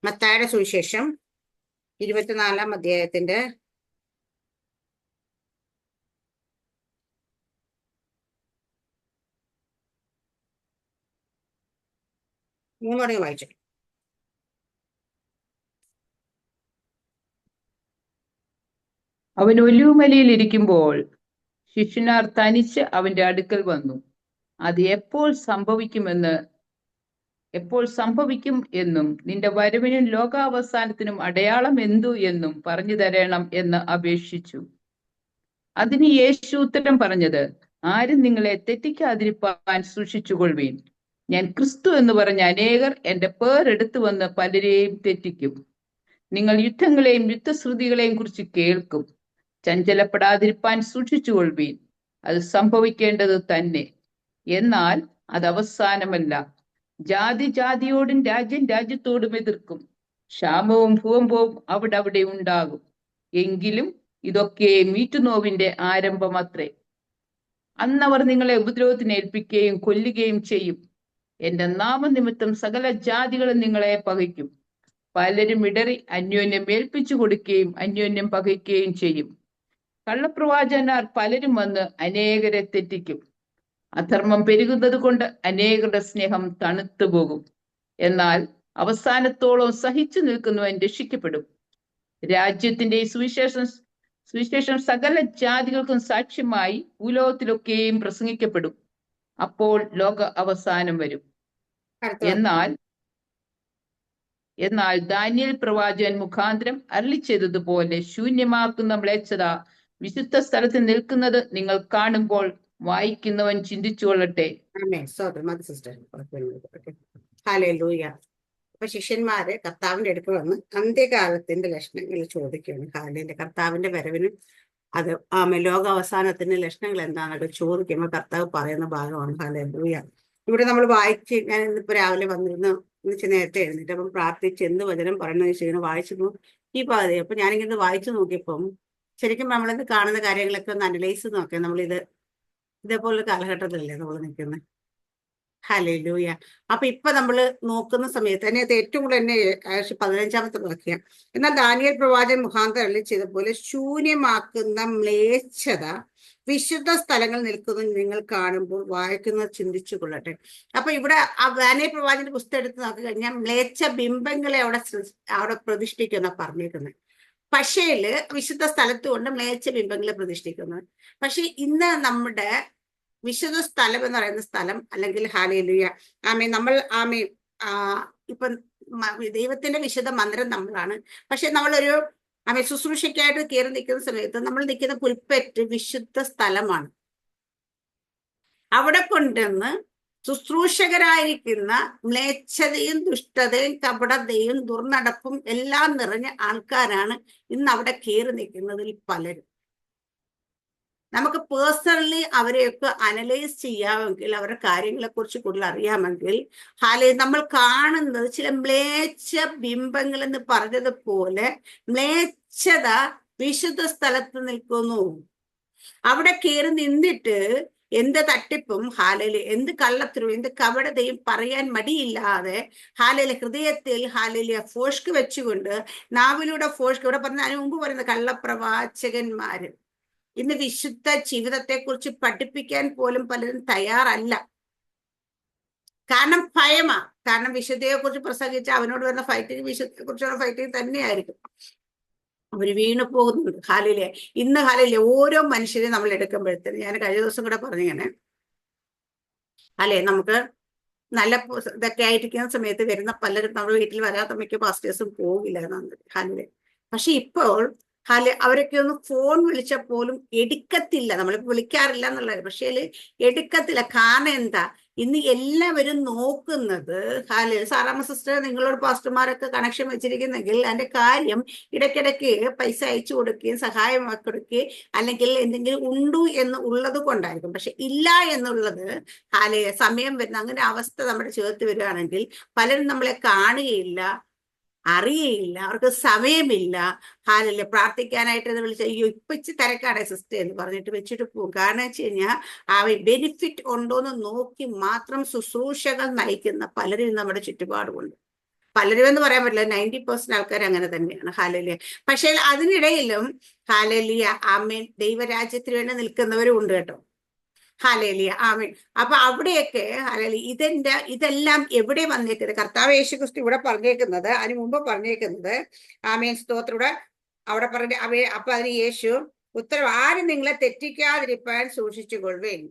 മത്തായിയുടെ സുവിശേഷം 24-ാം അധ്യായത്തിന്റെ 3 വായിച്ചു. അവൻ ഒലിവുമലയിൽ ഇരിക്കുമ്പോൾ ശിഷ്യന്മാർ തനിച്ച് അവന്റെ അടുക്കൽ വന്നു. അത് എപ്പോൾ സംഭവിക്കും എന്നും നിന്റെ വരവിനും ലോകാവസാനത്തിനും അടയാളം എന്തു എന്നും പറഞ്ഞു തരണം എന്ന് അപേക്ഷിച്ചു. അതിന് യേശു ഉത്തരം പറഞ്ഞത്, ആരും നിങ്ങളെ തെറ്റിക്കാതിരിപ്പാൻ സൂക്ഷിച്ചുകൊള്ളുവീൻ. ഞാൻ ക്രിസ്തു എന്ന് പറഞ്ഞ അനേകർ എന്റെ പേരെടുത്തു വന്ന് പലരെയും തെറ്റിക്കും. നിങ്ങൾ യുദ്ധങ്ങളെയും യുദ്ധശ്രുതികളെയും കുറിച്ച് കേൾക്കും. ചഞ്ചലപ്പെടാതിരിപ്പാൻ സൂക്ഷിച്ചുകൊള്ളുവീൻ. അത് സംഭവിക്കേണ്ടത് തന്നെ, എന്നാൽ അത് അവസാനമല്ല. ജാതി ജാതിയോടും രാജ്യം രാജ്യത്തോടും എതിർക്കും. ക്ഷാമവും ഭൂകമ്പവും അവിടെ ഉണ്ടാകും. എങ്കിലും ഇതൊക്കെ മീറ്റുനോവിന്റെ ആരംഭമത്രേ. അന്നവർ നിങ്ങളെ ഉപദ്രവത്തിന് ഏൽപ്പിക്കുകയും കൊല്ലുകയും ചെയ്യും. എന്റെ നാമനിമിത്തം സകല ജാതികളും നിങ്ങളെ പകയ്ക്കും. പലരും ഇടറി അന്യോന്യം ഏൽപ്പിച്ചു കൊടുക്കുകയും അന്യോന്യം പകയ്ക്കുകയും ചെയ്യും. കള്ളപ്രവാചകന്മാർ പലരും വന്ന് അനേകരെ തെറ്റിക്കും. അധർമ്മം പെരുകുന്നത് കൊണ്ട് അനേകരുടെ സ്നേഹം തണുത്തു പോകും. എന്നാൽ അവസാനത്തോളം സഹിച്ചു നിൽക്കുന്നവൻ രക്ഷിക്കപ്പെടും. രാജ്യത്തിന്റെ ഈ സുവിശേഷം സകല ജാതികൾക്കും സാക്ഷ്യമായി ഭൂലോകത്തിലൊക്കെയും പ്രസംഗിക്കപ്പെടും. അപ്പോൾ ലോക അവസാനം വരും. എന്നാൽ ദാനിയേൽ പ്രവാചകൻ മുഖാന്തരം അരുളി ചെയ്തതുപോലെ ശൂന്യമാക്കുന്ന മ്ലേച്ഛത വിശുദ്ധ സ്ഥലത്ത് നിൽക്കുന്നത് നിങ്ങൾ കാണുമ്പോൾ വായിക്കുന്നവൻ ചിന്തിച്ചുകൊള്ളട്ടെ. അപ്പൊ ശിഷ്യന്മാര് കർത്താവിന്റെ അടുത്ത് വന്ന് അന്ത്യകാലത്തിന്റെ ലക്ഷണങ്ങൾ ചോദിക്കുകയാണ്. ഹാലേന്റെ കർത്താവിന്റെ വരവിനും അത് ലോകാവസാനത്തിന്റെ ലക്ഷണങ്ങൾ എന്താണെന്നൊക്കെ ചോദിക്കുമ്പോൾ കർത്താവ് പറയുന്ന ഭാഗമാണ് ഹല്ലേലൂയ. ഇവിടെ നമ്മൾ വായിച്ച്, ഞാൻ ഇന്നിപ്പോ രാവിലെ വന്നിരുന്നു, നേരത്തെ എഴുന്നിട്ട് അപ്പം പ്രാർത്ഥിച്ച് എന്ത് വചനം പറയണമെന്ന് വെച്ചിങ്ങനെ വായിച്ചു ഈ പാതി. അപ്പൊ ഞാനിങ്ങനെ വായിച്ചു നോക്കിയപ്പം ശരിക്കും നമ്മളിത് കാണുന്ന കാര്യങ്ങളൊക്കെ ഒന്ന് അനലൈസ് നോക്കാം. ഇതേപോലൊരു കാലഘട്ടത്തിലല്ലേ നമ്മൾ നിൽക്കുന്നത്. ഹല്ലേലൂയ. അപ്പൊ ഇപ്പൊ നമ്മൾ നോക്കുന്ന സമയത്ത് തന്നെ അത് ഏറ്റവും കൂടുതൽ എന്നെ 15-ാമത്തെ വാക്യം, എന്നാൽ ദാനിയേൽ പ്രവാചകൻ മുഖാന്തരം അരുളി ചെയ്ത പോലെ ശൂന്യമാക്കുന്ന മ്ലേച്ഛത വിശുദ്ധ സ്ഥലങ്ങൾ നിൽക്കുന്നത് നിങ്ങൾ കാണുമ്പോൾ വായിക്കുന്നത് ചിന്തിച്ചു കൊള്ളട്ടെ. അപ്പൊ ഇവിടെ ആ ദാനിയേൽ പ്രവാചകന്റെ പുസ്തകം എടുത്ത് നോക്കി കഴിഞ്ഞാൽ മ്ലേച്ഛ ബിംബങ്ങളെ അവിടെ പ്രതിഷ്ഠിക്കുന്ന പറഞ്ഞേക്കുന്നത്. പക്ഷേല് വിശുദ്ധ സ്ഥലത്ത് കൊണ്ട് മ്ലേച്ഛ ബിംബങ്ങളെ പ്രതിഷ്ഠിക്കുന്നത്. പക്ഷെ ഇന്ന് നമ്മുടെ വിശുദ്ധ സ്ഥലം എന്ന് പറയുന്ന സ്ഥലം, അല്ലെങ്കിൽ ഹല്ലേലൂയ നമ്മൾ ഇപ്പൊ ദൈവത്തിന്റെ വിശുദ്ധ മന്ദിരം നമ്മളാണ്. പക്ഷെ നമ്മളൊരു ശുശ്രൂഷയ്ക്കായിട്ട് കയറി നിൽക്കുന്ന സമയത്ത് നമ്മൾ നിൽക്കുന്ന പുൽപ്പറ്റ് വിശുദ്ധ സ്ഥലമാണ്. അവിടെ കൊണ്ടുവന്ന് ശുശ്രൂഷകരായിരിക്കുന്ന മ്ലേച്ഛതയും ദുഷ്ടതയും കപടതയും ദുർനടപ്പും എല്ലാം നിറഞ്ഞ ആൾക്കാരാണ് ഇന്ന് അവിടെ കയറി നിൽക്കുന്നതിൽ പലരും. നമുക്ക് പേഴ്സണലി അവരെയൊക്കെ അനലൈസ് ചെയ്യാമെങ്കിൽ, അവരുടെ കാര്യങ്ങളെ കുറിച്ച് കൂടുതൽ അറിയാമെങ്കിൽ, നമ്മൾ കാണുന്നത് ചില മ്ലേച്ഛ ബിംബങ്ങൾ എന്ന് പറഞ്ഞതുപോലെ മ്ലേച്ഛത വിശുദ്ധ സ്ഥലത്ത് നിൽക്കുന്നു. അവിടെ കയറി നിന്നിട്ട് എന്ത് തട്ടിപ്പും എന്ത് കള്ളത്തിനും എന്ത് കപടതയും പറയാൻ മടിയില്ലാതെ ഹൃദയത്തിൽ ഫോഷ്ക്ക് വെച്ചുകൊണ്ട് നാവിലൂടെ ഫോഷ്ക്ക്, ഇവിടെ പറഞ്ഞ അതിന് മുമ്പ് പറയുന്ന കള്ളപ്രവാചകന്മാര് ഇന്ന് വിശുദ്ധ ജീവിതത്തെ കുറിച്ച് പഠിപ്പിക്കാൻ പോലും പലരും തയ്യാറല്ല. കാരണം ഭയമാ. കാരണം വിശുദ്ധയെ കുറിച്ച് പ്രസംഗിച്ച അവനോട് വരുന്ന ഫൈറ്റിങ് വിശുദ്ധയെ കുറിച്ചുള്ള ഫൈറ്റിങ് തന്നെയായിരിക്കും. അവര് വീണു പോകുന്നുണ്ട്. ഇന്ന് ഓരോ മനുഷ്യരെയും നമ്മൾ എടുക്കുമ്പോഴത്തേന്, ഞാൻ കഴിഞ്ഞ ദിവസം കൂടെ പറഞ്ഞിങ്ങനെ നമുക്ക് നല്ല ഇതൊക്കെ ആയിരിക്കുന്ന സമയത്ത് വരുന്ന പലരും നമ്മുടെ വീട്ടിൽ വരാത്ത മിക്ക പാസ്റ്റേഴ്സും പോകില്ല എന്നാണ്. പക്ഷെ ഇപ്പോൾ അവരൊക്കെ ഒന്ന് ഫോൺ വിളിച്ചാൽ പോലും എടുക്കത്തില്ല. നമ്മളിപ്പോ വിളിക്കാറില്ല എന്നുള്ളത്, പക്ഷേ എടുക്കത്തില്ല. കാരണം എന്താ, ഇന്ന് എല്ലാവരും നോക്കുന്നത് സാറാമ്മ സിസ്റ്റർ, നിങ്ങളോട് പാസ്റ്റർമാരൊക്കെ കണക്ഷൻ വെച്ചിരിക്കുന്നെങ്കിൽ അതിന്റെ കാര്യം ഇടയ്ക്കിടയ്ക്ക് പൈസ അയച്ചു കൊടുക്കുകയും സഹായം കൊടുക്കുകയും അല്ലെങ്കിൽ എന്തെങ്കിലും ഉണ്ടു എന്ന് ഉള്ളത് കൊണ്ടായിരിക്കും. പക്ഷെ ഇല്ല എന്നുള്ളത് സമയം വരുന്ന അങ്ങനെ അവസ്ഥ നമ്മുടെ ചേർത്ത് വരികയാണെങ്കിൽ പലരും നമ്മളെ കാണുകയില്ല, അറിയയില്ല, അവർക്ക് സമയമില്ല. പ്രാർത്ഥിക്കാനായിട്ട് വിളിച്ച ഇപ്പൊ ഇച്ചിരി തിരക്കാണ് സിസ്റ്റർ എന്ന് പറഞ്ഞിട്ട് വെച്ചിട്ട് പോകും. കാരണം വെച്ച് കഴിഞ്ഞാൽ ബെനിഫിറ്റ് ഉണ്ടോന്ന് നോക്കി മാത്രം ശുശ്രൂഷകൾ നയിക്കുന്ന പലരും നമ്മുടെ ചുറ്റുപാടുമുണ്ട്. പലരും എന്ന് പറയാൻ പറ്റില്ല, 90% ആൾക്കാർ അങ്ങനെ തന്നെയാണ്. ഹാലേലിയ. പക്ഷേ അതിനിടയിലും ഹാലേലിയ ആമേൻ ദൈവരാജ്യത്തിന് വേണ്ടി നിൽക്കുന്നവരും ഉണ്ട് കേട്ടോ. ഹാലേലിയ ആമേൻ. അപ്പൊ അവിടെയൊക്കെ ഹാലേലിയ ഇതെല്ലാം എവിടെ വന്നേക്കുന്നത്? കർത്താവ് യേശു ക്രിസ്തു ഇവിടെ പറഞ്ഞേക്കുന്നത്, അതിന് മുമ്പ് പറഞ്ഞേക്കുന്നത് ആമേൻ സ്തോത്രം. ഇവിടെ അവിടെ പറഞ്ഞ അപ്പൊ അതിന് യേശു ഉത്തരവ്, ആരും നിങ്ങളെ തെറ്റിക്കാതിരിപ്പാൻ സൂക്ഷിച്ചുകൊള്ളുവേൻ.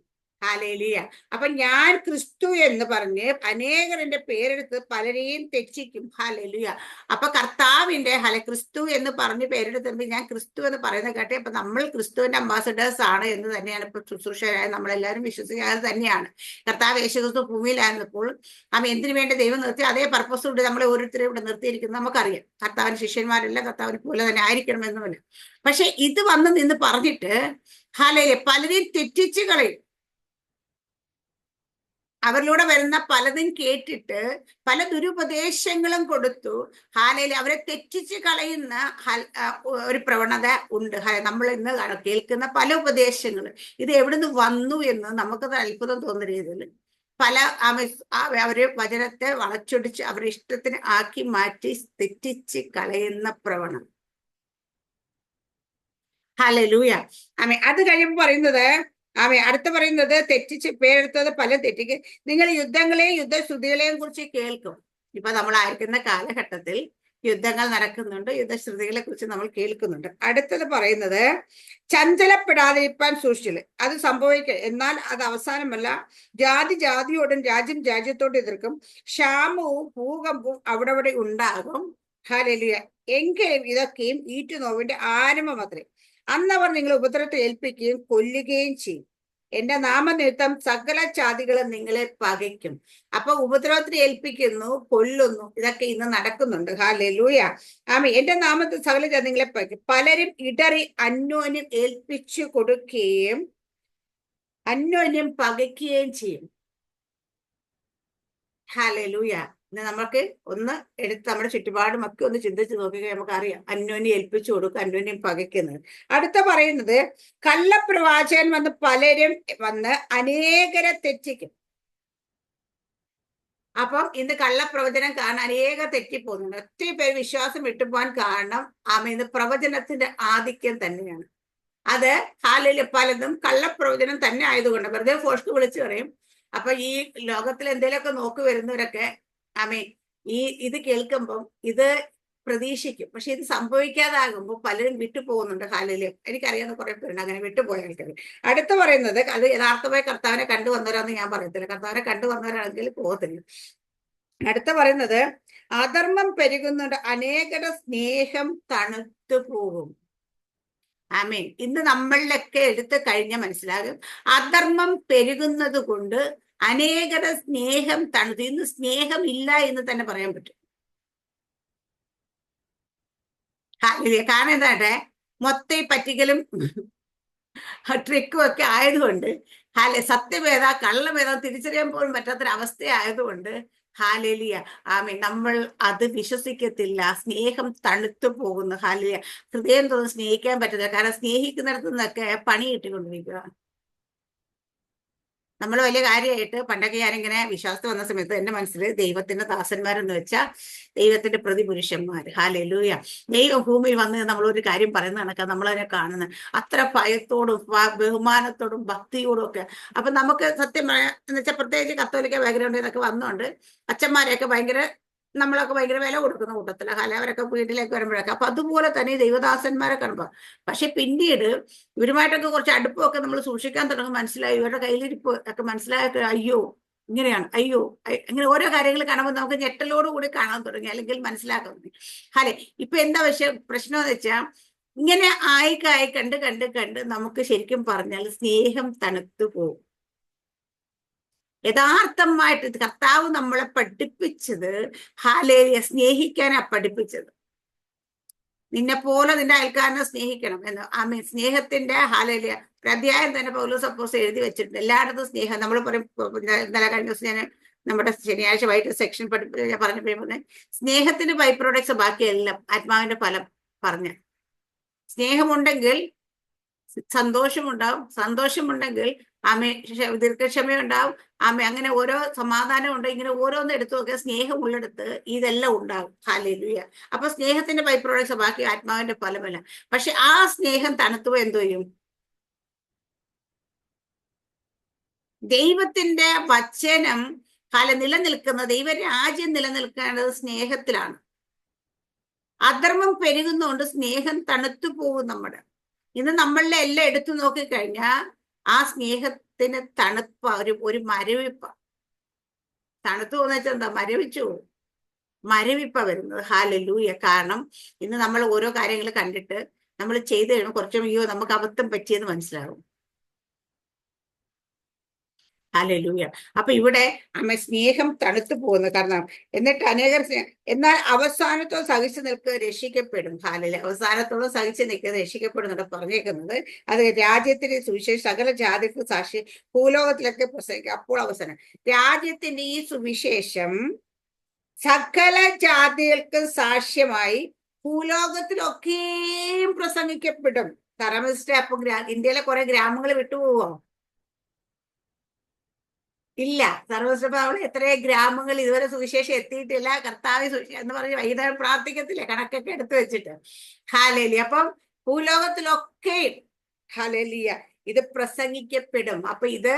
ഹാലേലിയ. അപ്പൊ ഞാൻ ക്രിസ്തു എന്ന് പറഞ്ഞ് അനേകർ എന്റെ പേരെടുത്ത് പലരെയും തെറ്റിക്കും. ഹാലേലിയ. അപ്പൊ കർത്താവിന്റെ ക്രിസ്തു എന്ന് പറഞ്ഞ് പേരെടുത്തുമ്പോൾ ഞാൻ ക്രിസ്തു എന്ന് പറയുന്നത് കേട്ടെ. അപ്പൊ നമ്മൾ ക്രിസ്തുവിന്റെ അംബാസഡേഴ്സ് ആണ് എന്ന് തന്നെയാണ് ഇപ്പൊ ശുശ്രൂഷകരായ നമ്മളെല്ലാവരും വിശ്വസിക്കാതെ തന്നെയാണ്. കർത്താവ് യേശു ക്രിസ്തു ഭൂമിയിലായിരുന്നപ്പോൾ എന്തിനു വേണ്ടി ദൈവം നിർത്തി അതേ പർപ്പസ് കൊണ്ട് നമ്മളെ ഓരോരുത്തരും ഇവിടെ നിർത്തിയിരിക്കുന്നത് നമുക്കറിയാം. കർത്താവിന് ശിഷ്യന്മാരെല്ലാം കർത്താവിനെ പോലെ തന്നെ ആയിരിക്കണമെന്നുമില്ല. പക്ഷെ ഇത് വന്ന് നിന്ന് പറഞ്ഞിട്ട് ഹാലേലിയ പലരെയും തെറ്റിച്ച് കളയും. അവരിലൂടെ വരുന്ന പലതും കേട്ടിട്ട് പല ദുരുപദേശങ്ങളും കൊടുത്തു ഹാലേലിയ അവരെ തെറ്റിച്ച് കളയുന്ന ഒരു പ്രവണത ഉണ്ട്. നമ്മൾ ഇന്ന് കേൾക്കുന്ന പല ഉപദേശങ്ങൾ ഇത് എവിടുന്ന് വന്നു എന്ന് നമുക്കത് അത്ഭുതം തോന്നുന്ന രീതിയിൽ പല അവര് വചനത്തെ വളച്ചൊടിച്ച് അവരുടെ ഇഷ്ടത്തിന് ആക്കി മാറ്റി തെറ്റിച്ച് കളയുന്ന പ്രവണത. ഹല്ലേലൂയ. അത് കഴിയുമ്പോൾ പറയുന്നത് അടുത്ത പറയുന്നത് തെറ്റിച്ച് പേരെടുത്തത് പല തെറ്റിക്ക് നിങ്ങൾ യുദ്ധങ്ങളെയും യുദ്ധശ്രുതികളെയും കുറിച്ച് കേൾക്കും. ഇപ്പൊ നമ്മൾ ആയിരിക്കുന്ന കാലഘട്ടത്തിൽ യുദ്ധങ്ങൾ നടക്കുന്നുണ്ട്, യുദ്ധശ്രുതികളെ കുറിച്ച് നമ്മൾ കേൾക്കുന്നുണ്ട്. അടുത്തത് പറയുന്നത് ചഞ്ചലപ്പെടാതിരിക്കാൻ സൂക്ഷിച്ചില്ല. അത് സംഭവിക്കുക, എന്നാൽ അത് അവസാനമല്ല. ജാതി ജാതിയോടും രാജ്യം രാജ്യത്തോടും എതിർക്കും. ക്ഷാമവും ഭൂകമ്പവും അവിടെ ഉണ്ടാകും. ഹല്ലേലൂയ. എങ്കിലും ഇതൊക്കെയും ഈറ്റുനോവിന്റെ ആരംഭം അത്രേ. അന്നവർ നിങ്ങളെ ഉപദ്രവത്തെ ഏൽപ്പിക്കുകയും കൊല്ലുകയും ചെയ്യും. എന്റെ നാമനിമിത്തം സകല ജാതികളും നിങ്ങളെ പകയ്ക്കും. അപ്പൊ ഉപദ്രവത്തിന് ഏൽപ്പിക്കുന്നു, കൊല്ലുന്നു, ഇതൊക്കെ ഇന്ന് നടക്കുന്നുണ്ട്. ഹല്ലേലൂയ. എന്റെ നാമത്തിൽ സകല ജാതി നിങ്ങളെ പകയ്ക്കും. പലരും ഇടറി അന്യോന്യം ഏൽപ്പിച്ചു കൊടുക്കുകയും അന്യോന്യം പകയ്ക്കുകയും ചെയ്യും. ഹല്ലേലൂയ. നമുക്ക് ഒന്ന് എടുത്ത് നമ്മുടെ ചുറ്റുപാടും ഒക്കെ ഒന്ന് ചിന്തിച്ച് നോക്കുകയും നമുക്കറിയാം അന്യോന്യം ഏൽപ്പിച്ചു കൊടുക്കുക, അന്യോന്യം പകയ്ക്കുന്നത്. അടുത്ത പറയുന്നത് കള്ളപ്രവാചകൻ വന്ന് പലരും വന്ന് അനേകരെ തെറ്റിക്കും. അപ്പം ഇന്ന് കള്ളപ്രവചനം കാണാൻ അനേകം തെറ്റിപ്പോകുന്നുണ്ട്. ഒത്തിരി പേര് വിശ്വാസം വിട്ടുപോകാൻ കാരണം ഇന്ന് പ്രവചനത്തിന്റെ ആധിക്യം തന്നെയാണ്. അത് ഹാലില് പലതും കള്ളപ്രവചനം തന്നെ ആയതുകൊണ്ട് വെറുതെ ഫോഷ്ക്ക് വിളിച്ചു പറയും. അപ്പൊ ഈ ലോകത്തിൽ എന്തെങ്കിലുമൊക്കെ നോക്കി വരുന്നവരൊക്കെ ഇത് കേൾക്കുമ്പം ഇത് പ്രതീക്ഷിക്കും. പക്ഷെ ഇത് സംഭവിക്കാതാകുമ്പോൾ പലരും വിട്ടുപോകുന്നുണ്ട്. ഹാലില് എനിക്കറിയാവുന്ന കുറെ പേരുണ്ട് അങ്ങനെ വിട്ടുപോയ ആൾക്കാർ. അടുത്ത പറയുന്നത് അത് യഥാർത്ഥമായി കർത്താവിനെ കണ്ടുവന്നവരാന്ന് ഞാൻ പറയത്തില്ല. കർത്താവിനെ കണ്ടുവന്നവരാണെങ്കിൽ പോകത്തില്ല. അടുത്ത പറയുന്നത് അധർമ്മം പെരുകുന്നുണ്ട്, അനേകരുടെ സ്നേഹം തണുത്തു പോകും. ഇന്ന് നമ്മളിലൊക്കെ എടുത്തു കഴിഞ്ഞാൽ മനസ്സിലാകും അധർമ്മം പെരുകുന്നത് കൊണ്ട് അനേകരുടെ സ്നേഹം തണുത്തു. ഇന്ന് സ്നേഹം ഇല്ല എന്ന് തന്നെ പറയാൻ പറ്റും. കാരണം എന്താട്ടെ മൊത്തം പറ്റിക്കലും ട്രിക്കും ഒക്കെ ആയതുകൊണ്ട് സത്യമേത കള്ളമേത തിരിച്ചറിയാൻ പോലും പറ്റാത്തൊരവസ്ഥയായതുകൊണ്ട് ഹാലേലിയ നമ്മൾ അത് വിശ്വസിക്കത്തില്ല. സ്നേഹം തണുത്തു പോകുന്നു. ഹാലേലിയ. ഹൃദയം തോന്നുന്നു സ്നേഹിക്കാൻ പറ്റത്തില്ല. കാരണം സ്നേഹിക്കുന്നിടത്തു നിന്നൊക്കെ പണി കിട്ടിക്കൊണ്ടിരിക്കുക. നമ്മൾ വലിയ കാര്യമായിട്ട് പണ്ടൊക്കെ ഞാനിങ്ങനെ വിശ്വാസത്തിൽ വന്ന സമയത്ത് എന്റെ മനസ്സിൽ ദൈവത്തിന്റെ ദാസന്മാരെന്ന് വെച്ചാൽ ദൈവത്തിന്റെ പ്രതിപുരുഷന്മാർ. ഹാലേലൂയ. ദൈവം ഭൂമിയിൽ വന്ന് നമ്മളൊരു കാര്യം പറയുന്ന കണക്കാ നമ്മളതിനെ കാണുന്നത് അത്ര ഭയത്തോടും ബഹുമാനത്തോടും ഭക്തിയോടും ഒക്കെ. അപ്പൊ നമുക്ക് സത്യം എന്ന് വെച്ചാൽ പ്രത്യേകിച്ച് കത്തോലിക്ക ബാക്ക്ഗ്രൗണ്ടിൽ നിന്നൊക്കെ വന്നുകൊണ്ട് അച്ഛന്മാരെയൊക്കെ നമ്മളൊക്കെ ഭയങ്കര വില കൊടുക്കുന്ന കൂട്ടത്തില. അവരൊക്കെ വീട്ടിലേക്ക് വരുമ്പോഴൊക്കെ അപ്പൊ അതുപോലെ തന്നെ ദൈവദാസന്മാരെ കാണുമ്പോ പക്ഷെ പിന്നീട് ഇവരുമായിട്ടൊക്കെ കുറച്ച് അടുപ്പമൊക്കെ നമ്മൾ സൂക്ഷിക്കാൻ തുടങ്ങും. മനസ്സിലായി ഇവരുടെ കയ്യിലിരിപ്പ് ഒക്കെ മനസ്സിലായിട്ട് അയ്യോ ഇങ്ങനെയാണ്, അയ്യോ ഇങ്ങനെ ഓരോ കാര്യങ്ങൾ കാണുമ്പോൾ നമുക്ക് ഞെട്ടലോടുകൂടി കാണാൻ തുടങ്ങി, അല്ലെങ്കിൽ മനസ്സിലാക്കാൻ തുടങ്ങി. ഇപ്പൊ എന്താ പ്രശ്നം എന്ന് വെച്ചാൽ ഇങ്ങനെ ആയി കണ്ട് നമുക്ക് ശരിക്കും പറഞ്ഞാൽ സ്നേഹം തണുത്തു പോകും. യഥാർത്ഥമായിട്ട് കർത്താവ് നമ്മളെ പഠിപ്പിച്ചത് ഹാലേലിയ സ്നേഹിക്കാനാ പഠിപ്പിച്ചത്. നിന്നെ പോലെ നിന്റെ അയൽക്കാരനെ സ്നേഹിക്കണം എന്ന്. സ്നേഹത്തിന്റെ ഹാലേലിയ അധ്യായം തന്നെ പൗലോസ് അപ്പോസ്തലൻ എഴുതി വെച്ചിട്ടുണ്ട്. എല്ലായിടത്തും സ്നേഹം. നമ്മൾ പറയും ഇന്നലെ കഴിഞ്ഞ ദിവസം ഞാൻ നമ്മുടെ ശനിയാഴ്ച വൈകിട്ട് സെക്ഷൻ പറഞ്ഞപ്പോഴേ സ്നേഹത്തിന്റെ ബൈ പ്രോഡക്ട്സ് ബാക്കിയെല്ലാം ആത്മാവിന്റെ ഫലം പറഞ്ഞ സ്നേഹമുണ്ടെങ്കിൽ സന്തോഷമുണ്ടാവും, സന്തോഷമുണ്ടെങ്കിൽ ആമേ ദീർഘക്ഷമയുണ്ടാവും. ആമേ അങ്ങനെ ഓരോ സമാധാനം ഉണ്ട്. ഇങ്ങനെ ഓരോന്ന് എടുത്തു നോക്കിയാൽ സ്നേഹം ഉള്ളിടത്ത് ഇതെല്ലാം ഉണ്ടാകും. ഹല്ലേലൂയ. അപ്പൊ സ്നേഹത്തിന്റെ ബൈ പ്രോഡക്ട്സ് ബാക്കി ആത്മാവിന്റെ ഫലമല്ല. പക്ഷെ ആ സ്നേഹം തണുത്തുവോ എന്തോ ചെയ്യും? ദൈവത്തിന്റെ വചനം നിലനിൽക്കുന്ന ദൈവരാജ്യം നിലനിൽക്കേണ്ടത് സ്നേഹത്തിലാണ്. അധർമ്മം പെരുകുന്നതുകൊണ്ട് സ്നേഹം തണുത്തു പോകും. നമ്മുടെ ഇന്ന് നമ്മളുടെ എല്ലാം എടുത്തു നോക്കിക്കഴിഞ്ഞാൽ ആ സ്നേഹത്തിന് തണുപ്പ ഒരു മരവിപ്പ. തണുത്തു പോകുന്ന വെച്ചാൽ എന്താ? മരവിപ്പ വരുന്നത്. ഹല്ലേലൂയ. കാരണം ഇന്ന് നമ്മൾ ഓരോ കാര്യങ്ങൾ കണ്ടിട്ട് നമ്മൾ ചെയ്ത് കഴിയുമ്പോൾ കുറച്ചും അയ്യോ നമുക്ക് അബദ്ധം പറ്റിയെന്ന് മനസ്സിലാവും. ഹല്ലേലൂയ. അപ്പൊ ഇവിടെ അമ്മ സ്നേഹം തണുത്തു പോകുന്നു. കാരണം എന്നിട്ട് അനേകർ എന്നാൽ അവസാനത്തോളം സഹിച്ചു നിൽക്കുക രക്ഷിക്കപ്പെടും. അവസാനത്തോളം സഹിച്ചു നിൽക്കുക രക്ഷിക്കപ്പെടും എന്നൊക്കെ പറഞ്ഞേക്കുന്നത്. അത് രാജ്യത്തിന്റെ സുവിശേഷം സകല ജാതിക്ക് സാക്ഷി ഭൂലോകത്തിലൊക്കെ പ്രസംഗിക്കുക. അപ്പോൾ അവസാനം രാജ്യത്തിന്റെ ഈ സുവിശേഷം സകല ജാതികൾക്ക് സാക്ഷ്യമായി ഭൂലോകത്തിലൊക്കെയും പ്രസംഗിക്കപ്പെടും. തറമിസ്റ്റ അപ്പൊ ഇന്ത്യയിലെ കുറെ ഗ്രാമങ്ങൾ വിട്ടുപോവോ? ഇല്ല. സർവ്വസഭ എത്രയോ ഗ്രാമങ്ങൾ ഇതുവരെ സുവിശേഷം എത്തിയിട്ടില്ല. കർത്താവ് എന്ന് പറഞ്ഞ് വൈകുന്നേരം പ്രാർത്ഥിക്കത്തില്ലേ കണക്കൊക്കെ എടുത്തു വെച്ചിട്ട്. ഹല്ലേലൂയ. അപ്പം ഭൂലോകത്തിലൊക്കെയും ഹല്ലേലൂയ ഇത് പ്രസംഗിക്കപ്പെടും. അപ്പൊ ഇത്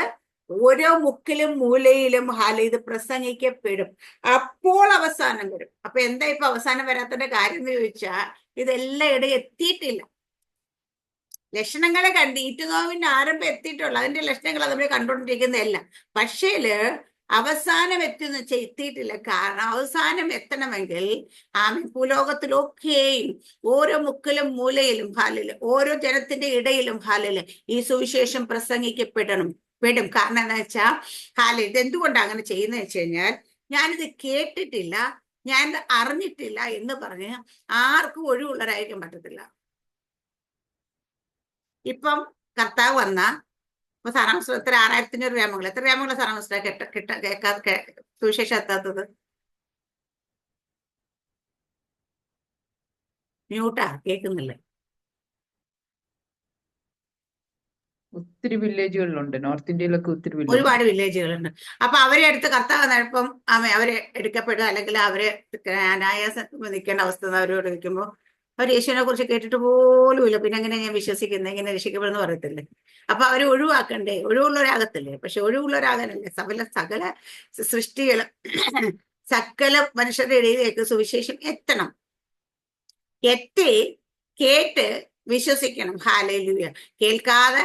ഓരോ മുക്കിലും മൂലയിലും ഇത് പ്രസംഗിക്കപ്പെടും. അപ്പോൾ അവസാനം വരും. അപ്പൊ എന്താ ഇപ്പൊ അവസാനം വരാത്തതിന്റെ കാര്യം എന്ന് ചോദിച്ചാൽ ഇതെല്ലാം ഇടയിൽ എത്തിയിട്ടില്ല. ലക്ഷണങ്ങളെ കണ്ട് ഈറ്റുനോവിന്റെ ആരംഭം എത്തിയിട്ടുള്ളു. അതിന്റെ ലക്ഷണങ്ങൾ നമ്മൾ കണ്ടുകൊണ്ടിരിക്കുന്നതല്ല. പക്ഷേല് അവസാനം എത്തിയിട്ടില്ല. കാരണം അവസാനം എത്തണമെങ്കിൽ ഭൂലോകത്തിലൊക്കെയും ഓരോ മുക്കിലും മൂലയിലും ഓരോ ജനത്തിന്റെ ഇടയിലും ഈ സുവിശേഷം പ്രസംഗിക്കപ്പെടണം. കാരണം എന്താ വെച്ചാൽ ഇത് എന്തുകൊണ്ടാണ് അങ്ങനെ ചെയ്യുന്നത് വെച്ച് കഴിഞ്ഞാൽ ഞാനിത് കേട്ടിട്ടില്ല, ഞാൻ അറിഞ്ഞിട്ടില്ല എന്ന് പറഞ്ഞ് ആർക്കും ഒഴിവുള്ളവരായിരിക്കാൻ പറ്റത്തില്ല. ഇപ്പം കർത്താവ് വന്ന ഇപ്പൊ സാറാംശം എത്ര 6500 ഗ്രാമങ്ങൾ, എത്ര ഗ്രാമങ്ങളെ സാറാംശം കേൾക്കാതെ സുവിശേഷം എത്താത്തത്? മ്യൂട്ടാ, കേൾക്കുന്നില്ലേ? ഒത്തിരി വില്ലേജുകളിലുണ്ട്. നോർത്ത് ഇന്ത്യയിലൊക്കെ ഒത്തിരി ഒരുപാട് വില്ലേജുകളുണ്ട്. അപ്പൊ അവരെ അടുത്ത് കർത്താവ് വന്നപ്പം അവരെ എടുക്കപ്പെടുക അല്ലെങ്കിൽ അവരെ ന്യായാസനത്തിൽ നിൽക്കേണ്ട അവസ്ഥ അവരോട് നിൽക്കുമ്പോൾ അവർ യേശുവിനെ കുറിച്ച് കേട്ടിട്ട് പോലും ഇല്ല. പിന്നെ എങ്ങനെ ഞാൻ വിശ്വസിക്കുന്നത്, എങ്ങനെ രക്ഷിക്കപ്പെടുന്ന പറയത്തില്ലേ? അപ്പൊ അവരെ ഒഴിവാക്കണ്ടേ? ഒഴിവുള്ളവരാകത്തില്ലേ? പക്ഷെ ഒഴിവുള്ളവരാകാനല്ലേ സകല സൃഷ്ടികൾ സകല മനുഷ്യരുടെ ഇടയിലേക്ക് സുവിശേഷം എത്തണം. എത്തി കേട്ട് വിശ്വസിക്കണം. ഹല്ലേലൂയ. കേൾക്കാതെ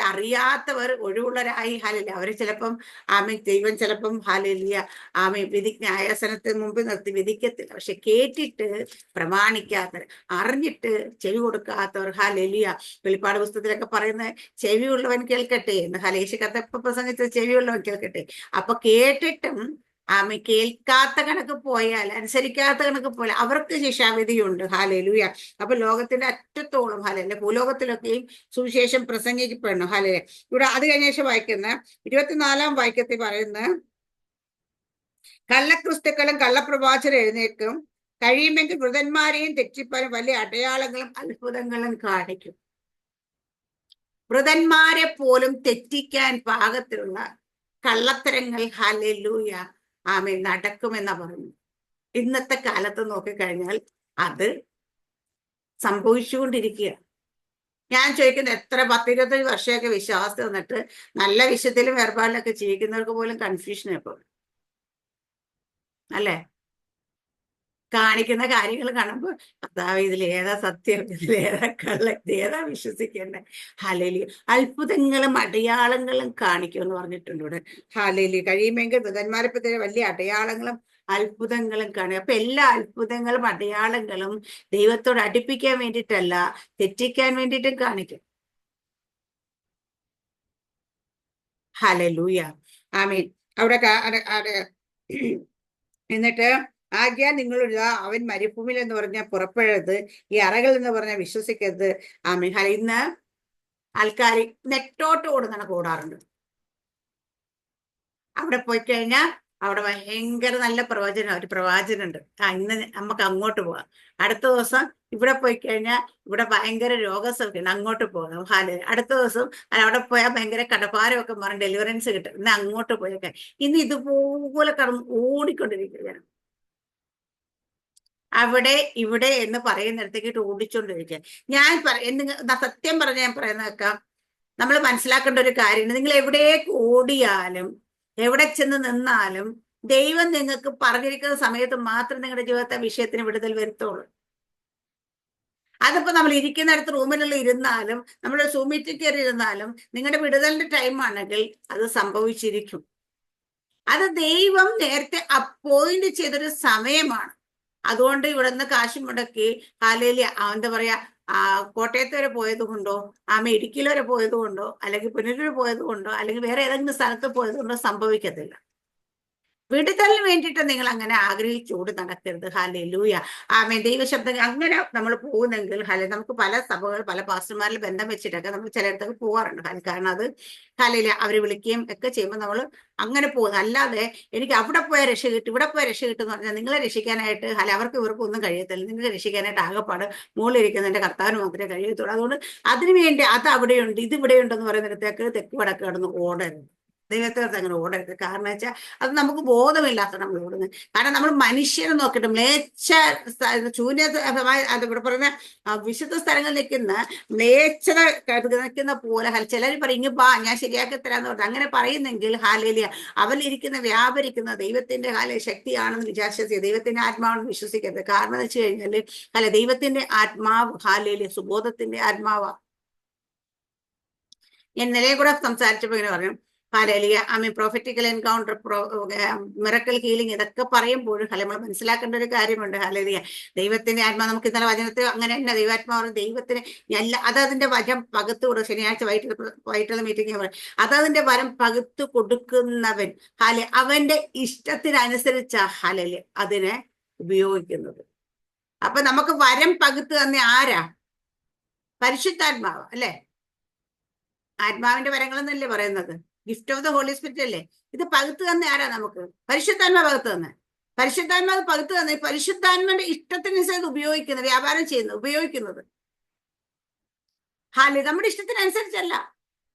അറിയാത്തവർ ഒഴിവുള്ളവരായി അവര് ചിലപ്പം ദൈവം ചിലപ്പം ഹല്ലേലൂയ ന്യായാസനത്തിന് മുമ്പ് നിർത്തി വിധിക്കത്തില്ല. പക്ഷെ കേട്ടിട്ട് പ്രമാണിക്കാത്തവർ, അറിഞ്ഞിട്ട് ചെവി കൊടുക്കാത്തവർ ഹല്ലേലൂയ. വെളിപ്പാട് പുസ്തകത്തിലൊക്കെ പറയുന്ന ചെവിയുള്ളവൻ കേൾക്കട്ടെ എന്ന്. യേശു കർത്താവ് പ്രസംഗിച്ചത് ചെവിയുള്ളവൻ കേൾക്കട്ടെ. അപ്പൊ കേട്ടിട്ടും കേൾക്കാത്ത കണക്ക് പോയാൽ, അനുസരിക്കാത്ത കണക്ക് പോയാൽ അവർക്ക് ശിക്ഷാവിധിയുണ്ട്. ഹല്ലേലൂയ. അപ്പൊ ലോകത്തിന്റെ അറ്റത്തോളം ഭൂലോകത്തിലൊക്കെയും സുവിശേഷം പ്രസംഗിക്കപ്പെടണം. ഇവിടെ അത് കഴിഞ്ഞ ശേഷം വായിക്കുന്ന 24-ാം വാക്യത്തിൽ പറയുന്ന കള്ളക്രിസ്തുക്കളും കള്ളപ്രവാചകരും എഴുന്നേൽക്കും, കഴിയുമെങ്കിൽ വൃതന്മാരെയും തെറ്റിപ്പാനും വലിയ അടയാളങ്ങളും അത്ഭുതങ്ങളും കാണിക്കും. വൃതന്മാരെ പോലും തെറ്റിക്കാൻ പാകത്തിലുള്ള കള്ളത്തരങ്ങൾ ഹല്ലേലൂയ നടക്കുമെന്നാ പറഞ്ഞു. ഇന്നത്തെ കാലത്ത് നോക്കിക്കഴിഞ്ഞാൽ അത് സംഭവിച്ചുകൊണ്ടിരിക്കുക. ഞാൻ ചോദിക്കുന്നത്, എത്ര 10-25 വർഷമൊക്കെ വിശ്വാസം വന്നിട്ട് നല്ല വിശുദ്ധിയിലും വേർപാടിലൊക്കെ ജീവിക്കുന്നവർക്ക് പോലും കൺഫ്യൂഷൻ ഇപ്പോൾ അല്ലേ? കാണിക്കുന്ന കാര്യങ്ങൾ കാണുമ്പോൾ കർത്താവേ ഇതിലേതാ സത്യം, ഇതിലേതാ കള്ളം, ഇതേതാ വിശ്വസിക്കേണ്ടത്? ഹല്ലേലൂയ. അത്ഭുതങ്ങളും അടയാളങ്ങളും കാണിക്കും എന്ന് പറഞ്ഞിട്ടുണ്ട് ഇവിടെ. ഹല്ലേലൂയ. കഴിയുമെങ്കിൽ ബുധന്മാരെ പറ്റി വലിയ അടയാളങ്ങളും അത്ഭുതങ്ങളും കാണും. അപ്പൊ എല്ലാ അത്ഭുതങ്ങളും അടയാളങ്ങളും ദൈവത്തോട് അടുപ്പിക്കാൻ വേണ്ടിയിട്ടല്ല, തെറ്റിക്കാൻ വേണ്ടിയിട്ടും കാണിക്കും. ഹല്ലേലൂയ. ആമേൻ. അവിടെ എന്നിട്ട് ആകയാൽ നിങ്ങളൊരു അവൻ മരുഭൂമിയിൽ എന്ന് പറഞ്ഞാൽ പുറപ്പെടരുത്, ഈ അറകൾ എന്ന് പറഞ്ഞാൽ വിശ്വസിക്കരുത്. ഇന്ന് ആൾക്കാർ നെട്ടോട്ട് ഓടുന്നതാണ് കൂടാറുണ്ട്. അവിടെ പോയി കഴിഞ്ഞാൽ അവിടെ ഭയങ്കര നല്ല പ്രവചനം, ഒരു പ്രവാചനുണ്ട്. ഇന്ന് നമുക്ക് അങ്ങോട്ട് പോവാം, അടുത്ത ദിവസം ഇവിടെ പോയി കഴിഞ്ഞാൽ ഇവിടെ ഭയങ്കര രോഗസൗഖ്യം, അങ്ങോട്ട് പോകാം. അടുത്ത ദിവസം അവിടെ പോയാൽ ഭയങ്കര കടഭാരമൊക്കെ മാറി ഡെലിവറൻസ് കിട്ടും, ഇന്ന് അങ്ങോട്ട് പോയേക്കാൻ. ഇന്ന് ഇതുപോലെ കടന്ന് ഓടിക്കൊണ്ടിരിക്കുകയാണ്, അവിടെ ഇവിടെ എന്ന് പറയുന്നിടത്തേക്ക് ഓടിച്ചോണ്ടിരിക്കുക. സത്യം പറഞ്ഞ ഞാൻ പറയുന്നതൊക്കെ നമ്മൾ മനസ്സിലാക്കേണ്ട ഒരു കാര്യമാണ്. നിങ്ങൾ എവിടേക്ക് ഓടിയാലും എവിടെ ചെന്ന് നിന്നാലും ദൈവം നിങ്ങൾക്ക് പറഞ്ഞിരിക്കുന്ന സമയത്ത് മാത്രം നിങ്ങളുടെ ജീവിതത്തെ വിഷയത്തിന് വിടുതൽ വരുത്തുള്ളൂ. അതിപ്പോ നമ്മൾ ഇരിക്കുന്നിടത്ത് റൂമിലുള്ള ഇരുന്നാലും നമ്മൾ സൂം മീറ്റിൽ കയറി ഇരുന്നാലും നിങ്ങളുടെ വിടുതലിന്റെ ടൈം ആണെങ്കിൽ അത് സംഭവിച്ചിരിക്കും. അത് ദൈവം നേരത്തെ അപ്പോയിന്റ് ചെയ്തൊരു സമയമാണ്. അതുകൊണ്ട് ഇവിടുന്ന് കാശ് മുടക്കി കാലയിൽ എന്താ പറയാ കോട്ടയത്ത് വരെ പോയത് കൊണ്ടോ ഇടുക്കിയിൽ വരെ പോയത് കൊണ്ടോ അല്ലെങ്കിൽ പുനലൂർ പോയത് കൊണ്ടോ അല്ലെങ്കിൽ വേറെ ഏതെങ്കിലും സ്ഥലത്ത് പോയത് കൊണ്ടോ സംഭവിക്കത്തില്ല. വിടുതലിന് വേണ്ടിയിട്ട് നിങ്ങൾ അങ്ങനെ ആഗ്രഹിച്ചോട് നടക്കരുത്. ഹല്ലേലൂയ, ആമേൻ. ദൈവശബ്ദം അങ്ങനെ നമ്മൾ പോകുന്നെങ്കിൽ നമുക്ക് പല സഭകൾ പല പാസ്റ്റർമാരിൽ ബന്ധം വെച്ചിട്ടൊക്കെ നമ്മൾ ചിലയിടത്തൊക്കെ പോകാറുണ്ട്. കാരണം അത് അവര് വിളിക്കുകയും ഒക്കെ ചെയ്യുമ്പോൾ നമ്മൾ അങ്ങനെ പോകുന്നത്. അല്ലാതെ എനിക്ക് അവിടെ പോയ രക്ഷ കിട്ടും ഇവിടെ പോയ രക്ഷ കിട്ടും എന്ന് പറഞ്ഞാൽ നിങ്ങളെ രക്ഷിക്കാനായിട്ട് അവർക്ക് ഇവർക്കും ഒന്നും കഴിയത്തില്ല. നിങ്ങളെ രക്ഷിക്കാനായിട്ട് ആകെപ്പാട് മുകളിലിരിക്കുന്നതിന്റെ കർത്താവിന് മാത്രമേ കഴിയത്തുള്ളൂ. അതുകൊണ്ട് അതിനുവേണ്ടി അത് അവിടെയുണ്ട് ഇത് ഇവിടെയുണ്ടെന്ന് പറയുന്നിടത്തേക്ക് തെക്ക് വടക്ക് കടന്ന് ഓടരുത്. ദൈവത്തിനകത്ത് അങ്ങനെ ഓടരുത്. കാരണം വെച്ചാൽ അത് നമുക്ക് ബോധമില്ലാത്ത നമ്മൾ ഓടുന്നത്. കാരണം നമ്മൾ മനുഷ്യനെ നോക്കിയിട്ട് ഇവിടെ പറയുന്ന വിശുദ്ധ സ്ഥലങ്ങളിൽ നിൽക്കുന്ന മ്ലേച്ഛത നിൽക്കുന്ന പോലെ ചിലർ പറയും ഞാൻ ശരിയാക്കി തരാന്ന് പറഞ്ഞു അങ്ങനെ പറയുന്നെങ്കിൽ അവരിരിക്കുന്ന വ്യാപരിക്കുന്ന ദൈവത്തിന്റെ ശക്തിയാണെന്ന് വിചാരിച്ചത് ദൈവത്തിന്റെ ആത്മാവെന്ന് വിശ്വസിക്കരുത്. കാരണം എന്ന് വെച്ച് കഴിഞ്ഞാല് ദൈവത്തിന്റെ ആത്മാവ് സുബോധത്തിന്റെ ആത്മാവാ. ഞാൻ നിലയെ കൂടെ സംസാരിച്ചപ്പോ ഇങ്ങനെ പറഞ്ഞു പ്രോഫറ്റിക്കൽ എൻകൗണ്ടർ, മിറക്കൽ ഹീലിംഗ്, ഇതൊക്കെ പറയുമ്പോഴും നമ്മൾ മനസ്സിലാക്കേണ്ട ഒരു കാര്യമുണ്ട്. ദൈവത്തിന്റെ ആത്മാ നമുക്ക് ഇന്നലെ വചനത്തിൽ അങ്ങനെ തന്നെ ദൈവാത്മാവ് ദൈവത്തിന് അതതിന്റെ വരം പകുത്തു കൊടുക്കും. ശനിയാഴ്ച വൈകിട്ടുള്ള മീറ്റിംഗ് പറയും അതതിന്റെ വരം പകുത്തു കൊടുക്കുന്നവൻ അവന്റെ ഇഷ്ടത്തിനനുസരിച്ച അതിനെ ഉപയോഗിക്കുന്നത്. അപ്പൊ നമുക്ക് വരം പകുത്തു തന്നെ ആരാ? പരിശുദ്ധാത്മാവ് അല്ലെ? ആത്മാവിന്റെ വരങ്ങളെന്നല്ലേ പറയുന്നത്, gift of the Holy Spirit അല്ലേ? ഇത് പകുത്തു തന്നെ ആരാ നമുക്ക്? പരിശുദ്ധാത്മാ പകുത്തു തന്നെ. പരിശുദ്ധാത്മാവ് പകുത്തു തന്നെ പരിശുദ്ധാത്മാവിന്റെ ഇഷ്ടത്തിനനുസരിച്ച് ഉപയോഗിക്കുന്നത്, വ്യാപാരം ചെയ്യുന്നത്, ഉപയോഗിക്കുന്നത്. നമ്മുടെ ഇഷ്ടത്തിനനുസരിച്ചല്ല.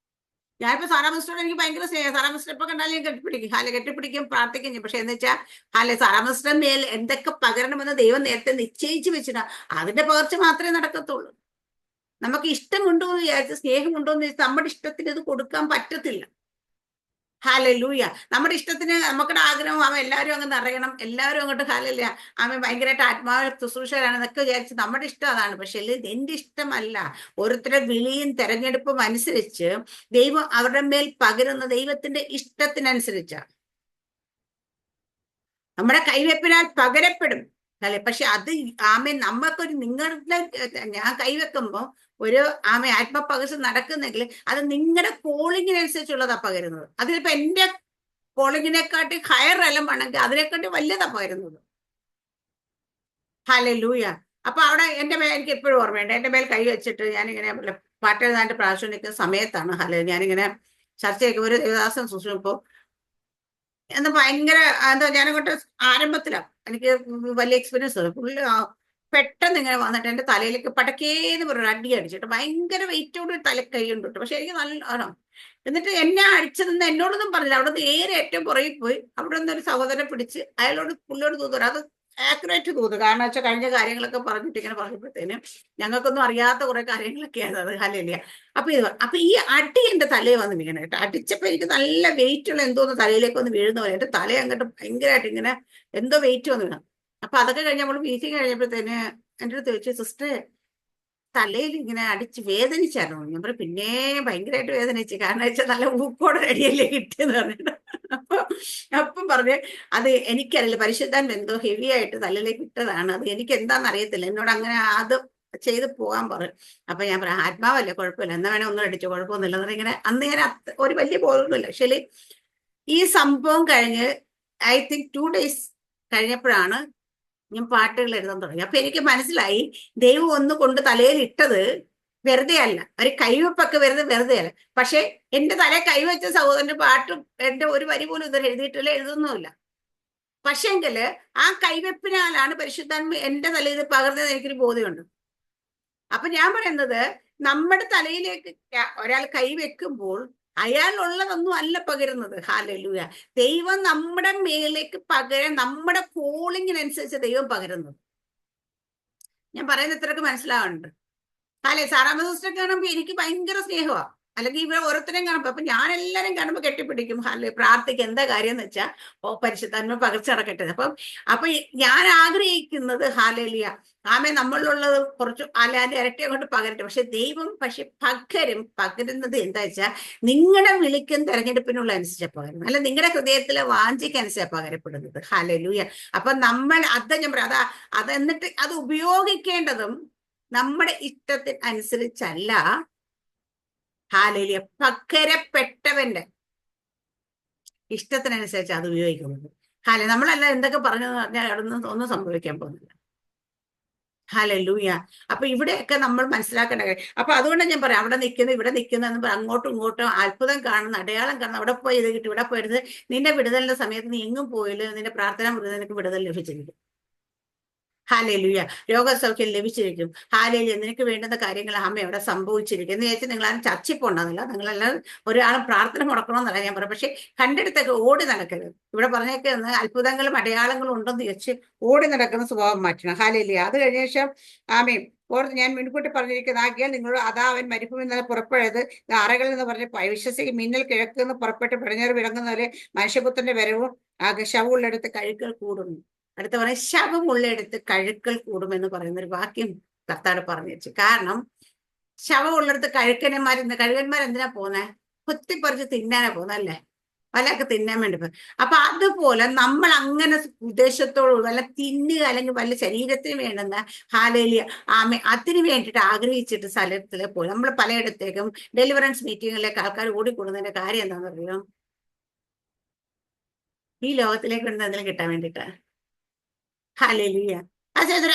ഞാനിപ്പോ സാറാ മിസ്റ്ററോട് എനിക്ക് ഭയങ്കര സ്നേഹം. സാറാ മിസ്റ്റർ എപ്പോ കണ്ടാലും ഞാൻ കെട്ടിപ്പിടിക്കും, കെട്ടിപ്പിടിക്കും, പ്രാർത്ഥിക്കും ചെയ്യും. പക്ഷെ എന്ന് വെച്ചാൽ സാറാ മിസ്റ്ററിന്റെ മേൽ എന്തൊക്കെ പകരണമെന്ന് ദൈവം നേരത്തെ നിശ്ചയിച്ചു വെച്ചിട്ടാ അതിന്റെ പകർച്ച മാത്രമേ നടക്കത്തുള്ളൂ. നമുക്ക് ഇഷ്ടമുണ്ടോ എന്ന് വിചാരിച്ച് സ്നേഹമുണ്ടോ എന്ന് വിചാരിച്ച് നമ്മുടെ ഇഷ്ടത്തിന് ഇത് കൊടുക്കാൻ പറ്റത്തില്ല. ഹല്ലേലൂയ. നമ്മുടെ ഇഷ്ടത്തിന് നമുക്കുടെ ആഗ്രഹം എല്ലാവരും അങ്ങ് നിറയണം, എല്ലാവരും അങ്ങോട്ട് ഭയങ്കരമായിട്ട് ആത്മാവ് ശുശ്രൂഷകരാണ് എന്നൊക്കെ വിചാരിച്ച് നമ്മുടെ ഇഷ്ടം അതാണ്. പക്ഷെ എന്റെ ഇഷ്ടമല്ല. ഓരോരുത്തരുടെ വിളിയും തെരഞ്ഞെടുപ്പും അനുസരിച്ച് ദൈവം അവരുടെ മേൽ പകരുന്ന ദൈവത്തിന്റെ ഇഷ്ടത്തിനനുസരിച്ചാണ്. നമ്മുടെ കൈവെപ്പിനാൽ പകരപ്പെടും പക്ഷെ അത് നമുക്കൊരു നിങ്ങളുടെ ഞാൻ കൈവെക്കുമ്പോ ഒരു ആത്മപകർച്ച നടക്കുന്നെങ്കിൽ അത് നിങ്ങളുടെ കോളിങ്ങിനനുസരിച്ചുള്ളതാ പകരുന്നത്. അതിലിപ്പോ എന്റെ കോളിങ്ങിനെക്കാട്ടി ഹയർ എലമാണെങ്കിൽ അതിനെക്കാട്ടി വലിയതാ പകരുന്നത്. ഹല്ലേലൂയ. അപ്പൊ അവിടെ എന്റെ മേൽ എനിക്ക് എപ്പോഴും ഓർമ്മയുണ്ട്, എന്റെ മേൽ കൈ വെച്ചിട്ട് ഞാനിങ്ങനെ പാട്ട് എഴുതാനായിട്ട് പ്രാവശ്യം നിൽക്കുന്ന സമയത്താണ് ഞാനിങ്ങനെ ചർച്ചയ്ക്ക് ഒരു ദേവദാസൻ സൂക്ഷിച്ചപ്പോ എന്ന് ഭയങ്കര ഞാനങ്ങോട്ട് ആരംഭത്തിലാണ് എനിക്ക് വലിയ എക്സ്പീരിയൻസ്. പുള്ളി പെട്ടെന്ന് ഇങ്ങനെ വന്നിട്ട് എന്റെ തലയിലേക്ക് പടക്കേന്ന് പറഞ്ഞ അടി അടിച്ചിട്ട് ഭയങ്കര വെയിറ്റോട് തലക്കൈ ഉണ്ട്. പക്ഷെ എനിക്ക് നല്ല എന്നിട്ട് എന്നെ അടിച്ചതെന്ന് എന്നോടൊന്നും പറഞ്ഞില്ല. അവിടെ നിന്ന് ഏറ്റവും പുറകിൽ പോയി അവിടെ നിന്ന് ഒരു സഹോദരനെ പിടിച്ച് പുള്ളിയോട് തോന്നുന്നു അത് ആക്യുറേറ്റ് തോന്നുന്നു. കാരണം വെച്ചാൽ കഴിഞ്ഞ കാര്യങ്ങളൊക്കെ പറഞ്ഞിട്ട് ഇങ്ങനെ പറഞ്ഞപ്പോഴത്തേനും ഞങ്ങൾക്കൊന്നും അറിയാത്ത കുറെ കാര്യങ്ങളൊക്കെയാണ് അത്. ഹല്ലേലൂയ. അപ്പൊ ഈ അടി എന്റെ തലയിൽ വന്ന് വീണ കേട്ടോ. അടിച്ചപ്പോ എനിക്ക് നല്ല വെയിറ്റ് ഉള്ള എന്തോന്ന് തലയിലേക്ക് വന്ന് വീഴുന്ന പോലെ എന്റെ തല അങ്ങോട്ട് ഭയങ്കരമായിട്ട് ഇങ്ങനെ എന്തോ വെയിറ്റ് വന്ന് വീണു. അപ്പൊ അതൊക്കെ കഴിഞ്ഞ് നമ്മൾ മീറ്റിംഗ് കഴിഞ്ഞപ്പോഴത്തേന് എൻ്റെ അടുത്ത് ചോദിച്ചു, സിസ്റ്റർ തലയിൽ ഇങ്ങനെ അടിച്ച് വേദനിച്ചായിരുന്നു. ഞാൻ പറയും പിന്നെ ഭയങ്കരമായിട്ട് വേദനിച്ചു. കാരണം വെച്ചാൽ നല്ല ഊക്കോടെ റെഡിയല്ലേ കിട്ടിയെന്ന് പറഞ്ഞിട്ട്. അപ്പം പറഞ്ഞ് അത് എനിക്കറിയില്ല, പരിശുദ്ധാൻ എന്തോ ഹെവി ആയിട്ട് തലയിലേക്ക് ഇട്ടതാണ്, അത് എനിക്ക് എന്താണെന്ന് അറിയത്തില്ല, എന്നോട് അങ്ങനെ അത് ചെയ്ത് പോകാൻ പറയും. അപ്പൊ ഞാൻ പറയാം ആത്മാവല്ലേ, കുഴപ്പമില്ല, എന്നാ വേണേ ഒന്നും അടിച്ചു, കുഴപ്പമൊന്നുമില്ല എന്ന് ഇങ്ങനെ അന്ന് ഞാൻ ഒരു വലിയ ബോധമൊന്നുമില്ല. പക്ഷേ ഈ സംഭവം കഴിഞ്ഞ് ഐ തിങ്ക് 2 days കഴിഞ്ഞപ്പോഴാണ് ഞാൻ പാട്ടുകൾ എഴുതാൻ തുടങ്ങി. അപ്പൊ എനിക്ക് മനസ്സിലായി ദൈവം ഒന്ന് കൊണ്ട് തലയിൽ ഇട്ടത് വെറുതെ അല്ല, ഒരു കൈവെപ്പൊക്കെ വെറുതെ അല്ല. പക്ഷെ എന്റെ തലയിൽ കൈവച്ച സഹോദരന്റെ പാട്ടും എന്റെ ഒരു വരി പോലും ഇതുവരെ എഴുതിയിട്ടില്ല, എഴുതുന്നുമില്ല. പക്ഷെങ്കില് ആ കൈവെപ്പിനാലാണ് പരിശുദ്ധാത്മ എന്റെ തലയിൽ പകർന്നത് എനിക്കൊരു ബോധ്യമുണ്ട്. അപ്പൊ ഞാൻ പറയുന്നത്, നമ്മുടെ തലയിലേക്ക് ഒരാൾ കൈവെക്കുമ്പോൾ അയാളുള്ളതൊന്നും അല്ല പകരുന്നത്. ഹാലലൂയ. ദൈവം നമ്മുടെ മേലേക്ക് പകരം നമ്മുടെ കോളിങ്ങിനനുസരിച്ച് ദൈവം പകരുന്നത്. ഞാൻ പറയുന്നത് ഇത്രയൊക്കെ മനസ്സിലാവുന്നുണ്ട്. അല്ലെ, സാറാമ്മ സിസ്റ്റർ കാണുമ്പോ എനിക്ക് ഭയങ്കര സ്നേഹമാണ്. അല്ലെങ്കിൽ ഇവിടെ ഓരോരുത്തരെയും കാണുമ്പോ, അപ്പൊ ഞാൻ എല്ലാരും കാണുമ്പോ കെട്ടിപ്പിടിക്കും. അല്ലെ, പ്രാർത്ഥിക്കും. എന്താ കാര്യം എന്ന് വെച്ചാൽ, ഓ പരിശുദ്ധാത്മ പകർച്ച നടക്കട്ടെ. അപ്പൊ ഞാൻ ആഗ്രഹിക്കുന്നത് ഹാലേലിയ ആമേ നമ്മളിലുള്ളത് കുറച്ച് അല്ലാതെ ഇരട്ടി അങ്ങോട്ട് പകരട്ടെ. ദൈവം പകരുന്നത് എന്താ വെച്ചാൽ, നിങ്ങളുടെ വിളിക്കും തെരഞ്ഞെടുപ്പിനുള്ള അനുസരിച്ച് പകരുന്നത്, അല്ല നിങ്ങളുടെ ഹൃദയത്തിലെ വാഞ്ചിക്ക് അനുസരിച്ച് പകരപ്പെടുന്നത്. ഹാലേലൂയ. അപ്പൊ നമ്മൾ അത് ഞാൻ പറയാം, അത് എന്നിട്ട് അത് ഉപയോഗിക്കേണ്ടതും നമ്മുടെ ഇഷ്ടത്തിന് അനുസരിച്ചല്ല. ഹാലേലൂയ. പകരപ്പെട്ടവന്റെ ഇഷ്ടത്തിനനുസരിച്ച് അത് ഉപയോഗിക്കുന്നത്. നമ്മളല്ല എന്തൊക്കെ പറഞ്ഞതെന്ന് പറഞ്ഞാൽ അവിടെ ഒന്നും സംഭവിക്കാൻ പോകുന്നില്ല. ഹാലലൂയ. അപ്പൊ ഇവിടെയൊക്കെ നമ്മൾ മനസ്സിലാക്കേണ്ട കാര്യം. അപ്പൊ അതുകൊണ്ട് ഞാൻ പറയാം, അവിടെ നിൽക്കുന്നു ഇവിടെ നിൽക്കുന്നു എന്ന് പറയാം, അങ്ങോട്ടും ഇങ്ങോട്ടും അത്ഭുതം കാണുന്ന, അടയാളം കാണുന്ന, അവിടെ പോയി ഇത് കിട്ടി ഇവിടെ പോയത്, നിന്റെ വിടുതലിന്റെ സമയത്ത് നീ എങ്ങും പോയില്ല, നിന്റെ പ്രാർത്ഥന നിനക്ക് വിടുതൽ ലഭിച്ചിരിക്കും. ഹാലേലൂയ. രോഗസൗഖ്യം ലഭിച്ചിരിക്കും. ഹാലേലൂയ. നിനക്ക് വേണ്ടുന്ന കാര്യങ്ങൾ അമ്മ അവിടെ സംഭവിച്ചിരിക്കും എന്ന് ചോദിച്ചാൽ നിങ്ങളാരും ചർച്ചിൽ പോകണമെന്നില്ല, നിങ്ങളെല്ലാം ഒരാളും പ്രാർത്ഥന മുടക്കണമെന്നല്ല ഞാൻ പറയാം. പക്ഷെ കണ്ടെടുത്തൊക്കെ ഓടി നടക്കരുത്. ഇവിടെ പറഞ്ഞേക്കുന്ന അത്ഭുതങ്ങളും അടയാളങ്ങളും ഉണ്ടെന്ന് ചോദിച്ച് ഓടി നടക്കുന്ന സ്വഭാവം മാറ്റണം. ഹാലേലൂയ. അത് കഴിഞ്ഞ ശേഷം ആമേൻ ഓർത്ത് ഞാൻ മുൻകൂട്ടി പറഞ്ഞിരിക്കുന്ന ആകിയാൽ നിങ്ങൾ അതാ അവൻ മരുഭൂമിയിൽ നിന്ന് പുറപ്പെടുന്നത് അറകളിൽ നിന്ന് പറഞ്ഞ് വിശ്വസിക്കും. മിന്നൽ കിഴക്ക് നിന്ന് പുറപ്പെട്ട് പിടഞ്ഞേറ് വിളങ്ങുന്നവരെ മനുഷ്യപുത്രന്റെ വരവും ശവമുള്ളിടത്ത് കഴുക്കൾ കൂടുന്നു. അടുത്ത പറയാം, ശവമുള്ളിടത്ത് കഴുക്കൾ കൂടുമെന്ന് പറയുന്ന ഒരു വാക്യം കർത്താവ് പറഞ്ഞു വെച്ചു. കാരണം ശവമുള്ളിടത്ത് കഴുകന്മാർ എന്തിനാ പോകുന്നത്? കുത്തിപ്പറിച്ച് തിന്നാനാ പോകുന്നത്, അല്ലേ? വല്ലതൊക്കെ തിന്നാൻ വേണ്ടി പോകും. അപ്പൊ അതുപോലെ നമ്മൾ അങ്ങനെ ഉദ്ദേശത്തോട് വല്ല തിന്നുക അല്ലെങ്കിൽ വല്ല ശരീരത്തിന് വേണ്ടുന്ന ഹാലേലിയ ആമേ അതിന് വേണ്ടിയിട്ട് ആഗ്രഹിച്ചിട്ട് സ്ഥലത്തില് പോയി നമ്മൾ പലയിടത്തേക്കും ഡെലിവറൻസ് മീറ്റിങ്ങിലേക്ക് ആൾക്കാർ ഓടിക്കൂടുന്നതിന്റെ കാര്യം എന്താണെന്ന് അറിയോ? ഈ ലോകത്തിലേക്ക് വേണ്ട എന്തെങ്കിലും കിട്ടാൻ വേണ്ടിയിട്ട്. ഹല്ലേലൂയ. അതായത്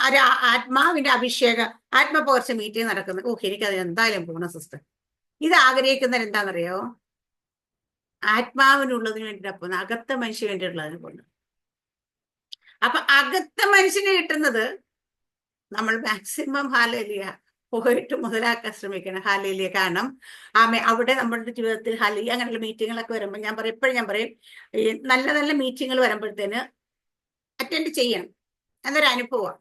ഒരു ആത്മാവിന്റെ അഭിഷേകം, ആത്മപകർച്ച മീറ്റിംഗ് നടക്കുന്നത്. ഓഹ്, എനിക്കത് എന്തായാലും പോകണം സിസ്റ്റർ. ഇത് ആഗ്രഹിക്കുന്നവർ എന്താണെന്നറിയോ? ആത്മാവിനുള്ളതിന് വേണ്ടിയിട്ടാ പോകുന്നത്, അകത്ത മനുഷ്യന് വേണ്ടിയിട്ടുള്ളതിന് പോകുന്നത്. അപ്പൊ അകത്ത മനുഷ്യന് കിട്ടുന്നത് നമ്മൾ മാക്സിമം ഹാലേലിയ പോയിട്ട് മുതലാക്കാൻ ശ്രമിക്കണം. ഹാലേലിയ. കാരണം അവിടെ നമ്മുടെ ജീവിതത്തിൽ ഹാലേലിയ അങ്ങനെയുള്ള മീറ്റിങ്ങുകളൊക്കെ വരുമ്പോൾ എപ്പോഴും ഞാൻ പറയും, ഈ നല്ല നല്ല മീറ്റിങ്ങുകൾ വരുമ്പോഴത്തേന് അറ്റൻഡ് ചെയ്യണം എന്നൊരു അനുഭവം.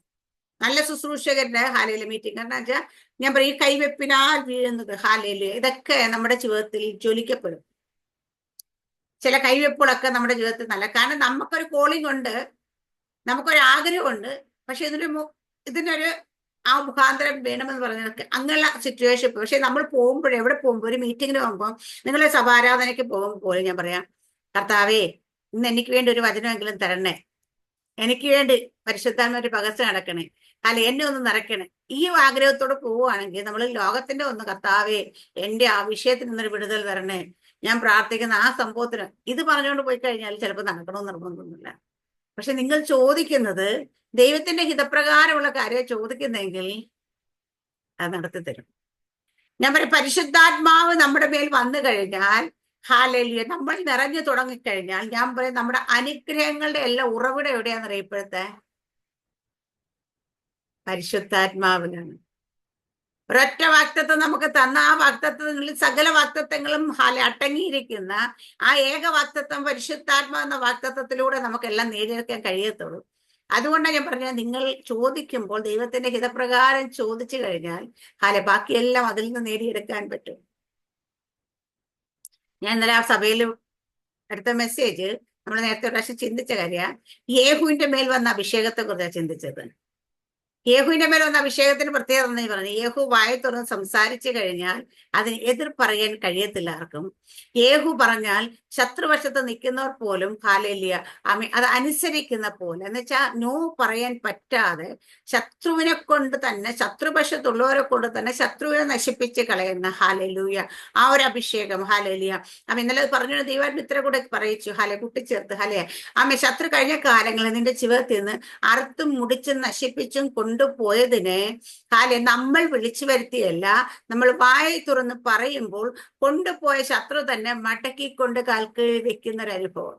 നല്ല ശുശ്രൂഷകരുടെ ഹാലയിലെ മീറ്റിംഗ്. കാരണം വെച്ചാൽ ഞാൻ പറയും, ഈ കൈവെപ്പിനാൽ വീഴുന്നത് ഹാലയില് ഇതൊക്കെ നമ്മുടെ ജീവിതത്തിൽ ജ്വലിക്കപ്പെടും. ചില കൈവെപ്പുകളൊക്കെ നമ്മുടെ ജീവിതത്തിൽ നല്ല, കാരണം നമുക്കൊരു കോളിംഗ് ഉണ്ട്, നമുക്കൊരു ആഗ്രഹമുണ്ട്. പക്ഷെ ഇതിനൊരു ആ മുഖാന്തരം വേണമെന്ന് പറഞ്ഞതൊക്കെ അങ്ങനെയുള്ള സിറ്റുവേഷൻ. പക്ഷെ നമ്മൾ പോകുമ്പോൾ, എവിടെ പോകുമ്പോൾ, ഒരു മീറ്റിങ്ങിന് പോകുമ്പോൾ, നിങ്ങളെ സഭാരാധനയ്ക്ക് പോകുമ്പോൾ പോലും ഞാൻ പറയാം, കർത്താവേ ഇന്ന് എനിക്ക് വേണ്ടി ഒരു വചനമെങ്കിലും തരണേ, എനിക്ക് വേണ്ടി പരിശുദ്ധാത്മാ ഒരു പകർച്ച നടക്കണേ, അല്ലെ എന്നെ ഒന്ന് നിറയ്ക്കണേ. ഈ ആഗ്രഹത്തോടെ പോവുകയാണെങ്കിൽ നമ്മൾ ലോകത്തിന്റെ ഒന്ന്, കർത്താവേ എന്റെ ആ വിഷയത്തിൽ നിന്നൊരു വിടുതൽ തരണേ, ഞാൻ പ്രാർത്ഥിക്കുന്ന ആ സംഭവത്തിന് ഇത് പറഞ്ഞുകൊണ്ട് പോയി കഴിഞ്ഞാൽ ചിലപ്പോൾ നടക്കണമെന്ന് നിർബന്ധമൊന്നുമില്ല. പക്ഷെ നിങ്ങൾ ചോദിക്കുന്നത് ദൈവത്തിന്റെ ഹിതപ്രകാരമുള്ള കാര്യം ചോദിക്കുന്നെങ്കിൽ അത് നടത്തി തരും. ഞാൻ പറയും, പരിശുദ്ധാത്മാവ് നമ്മുടെ മേൽ വന്നു കഴിഞ്ഞാൽ ഹാലേലൂയ, നമ്മൾ നിറഞ്ഞു തുടങ്ങിക്കഴിഞ്ഞാൽ ഞാൻ പറയും, നമ്മുടെ അനുഗ്രഹങ്ങളുടെ എല്ലാം ഉറവിടം എവിടെയാണെന്നറിയാം? ഇപ്പോഴത്തെ പരിശുദ്ധാത്മാവിനാണ്. ഒരൊറ്റ വാക്തത്വം നമുക്ക് തന്ന ആ വാക്തത്വങ്ങളിൽ സകല വാക്തത്വങ്ങളും അടങ്ങിയിരിക്കുന്ന ആ ഏക വാക്തത്വം പരിശുദ്ധാത്മാ എന്ന വാക്തത്വത്തിലൂടെ നമുക്കെല്ലാം നേടിയെടുക്കാൻ കഴിയത്തുള്ളൂ. അതുകൊണ്ടാണ് ഞാൻ പറഞ്ഞത്, നിങ്ങൾ ചോദിക്കുമ്പോൾ ദൈവത്തിന്റെ ഹിതപ്രകാരം ചോദിച്ചു കഴിഞ്ഞാൽ ബാക്കിയെല്ലാം അതിൽ നിന്ന് നേടിയെടുക്കാൻ പറ്റും. ഞാൻ ഇന്നലെ ആ സഭയിൽ അടുത്ത മെസ്സേജ് നമ്മൾ നേരത്തെ ഒരു പ്രാവശ്യം ചിന്തിച്ച കാര്യം, യേഹുവിന്റെ മേൽ വന്ന അഭിഷേകത്തെ കുറിച്ചാണ് ചിന്തിച്ചത്. യേഹുവിന്റെ മേൽ വന്ന അഭിഷേകത്തിന് പ്രത്യേകത എന്ന് പറഞ്ഞു, യേഹു വായ തുറന്ന് സംസാരിച്ചു കഴിഞ്ഞാൽ അതിന് എതിർ പറയാൻ കഴിയത്തില്ല ആർക്കും. യേഹു പറഞ്ഞാൽ ശത്രുവശത്ത് നിൽക്കുന്നവർ പോലും ഹാലേലിയ അത് അനുസരിക്കുന്ന പോലെ, എന്ന് വെച്ചാൽ നോ പറയാൻ പറ്റാതെ ശത്രുവിനെ കൊണ്ട് തന്നെ, ശത്രുപക്ഷത്തുള്ളവരെ കൊണ്ട് തന്നെ ശത്രുവിനെ നശിപ്പിച്ച് കളയുന്ന ഹാലേലൂയ ആ ഒരു അഭിഷേകം. ഹാലേലിയ ഇന്നലെ പറഞ്ഞു, ദൈവം ഇത്ര കൂടെ പറയിച്ചു, കൂട്ടിച്ചേർത്ത് ശത്രു കഴിഞ്ഞ കാലങ്ങളിൽ നിന്റെ ജീവിതത്തിൽ നിന്ന് അറുത്തും മുടിച്ചും നശിപ്പിച്ചും കൊണ്ടുപോയതിനെ നമ്മൾ വിളിച്ചു വരുത്തിയല്ല, നമ്മൾ വായ തുറന്ന് പറയുമ്പോൾ കൊണ്ടുപോയ ശത്രു തന്നെ മടക്കിക്കൊണ്ട് കാൽക്കീഴിൽ വെക്കുന്ന ഒരു അനുഭവം.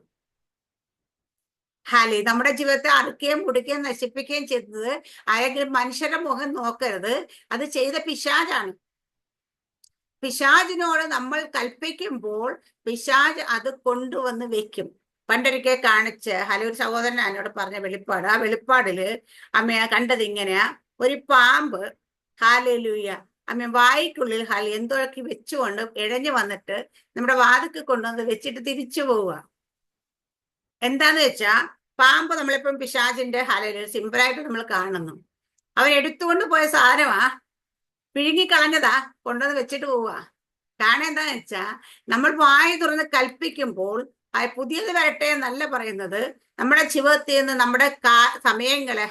ഹാലി നമ്മുടെ ജീവിതത്തെ അറുക്കുകയും മുടിക്കുകയും നശിപ്പിക്കുകയും ചെയ്തത് ആരെങ്കിലും മനുഷ്യരുടെ മുഖം നോക്കരുത്, അത് ചെയ്ത പിശാചാണ്. പിശാചിനോട് നമ്മൾ കൽപ്പിക്കുമ്പോൾ പിശാച് അത് കൊണ്ടുവന്ന് വെക്കും. പണ്ടൊരിക്കൽ കാണിച്ച് ഒരു സഹോദരൻ എന്നോട് പറഞ്ഞ വെളിപ്പാട്, ആ വെളിപ്പാടില് അമ്മ കണ്ടത് ഇങ്ങനെയാ, ഒരു പാമ്പ് ഹാലൂയ വായിക്കുള്ളിൽ എന്തൊക്കെ വെച്ചുകൊണ്ട് ഇഴഞ്ഞു വന്നിട്ട് നമ്മുടെ വാതിക്ക് കൊണ്ടുവന്ന് വെച്ചിട്ട് തിരിച്ചു പോവുക. എന്താന്ന് വെച്ചാ പാമ്പ് നമ്മളിപ്പം പിശാചിന്റെ സിമ്പിളായിട്ട് നമ്മൾ കാണുന്നു. അവൻ എടുത്തുകൊണ്ട് പോയ സാധനമാ, പിഴുങ്ങിക്കളഞ്ഞതാ, കൊണ്ടുവന്ന് വെച്ചിട്ട് പോവുക. കാരണം എന്താന്ന് വെച്ചാ നമ്മൾ വായി തുറന്ന് കൽപ്പിക്കുമ്പോൾ പുതിയത് വരട്ടെ എന്നല്ല പറയുന്നത്, നമ്മുടെ ജീവിതത്തിൽ നിന്ന് നമ്മുടെ സമയങ്ങളെ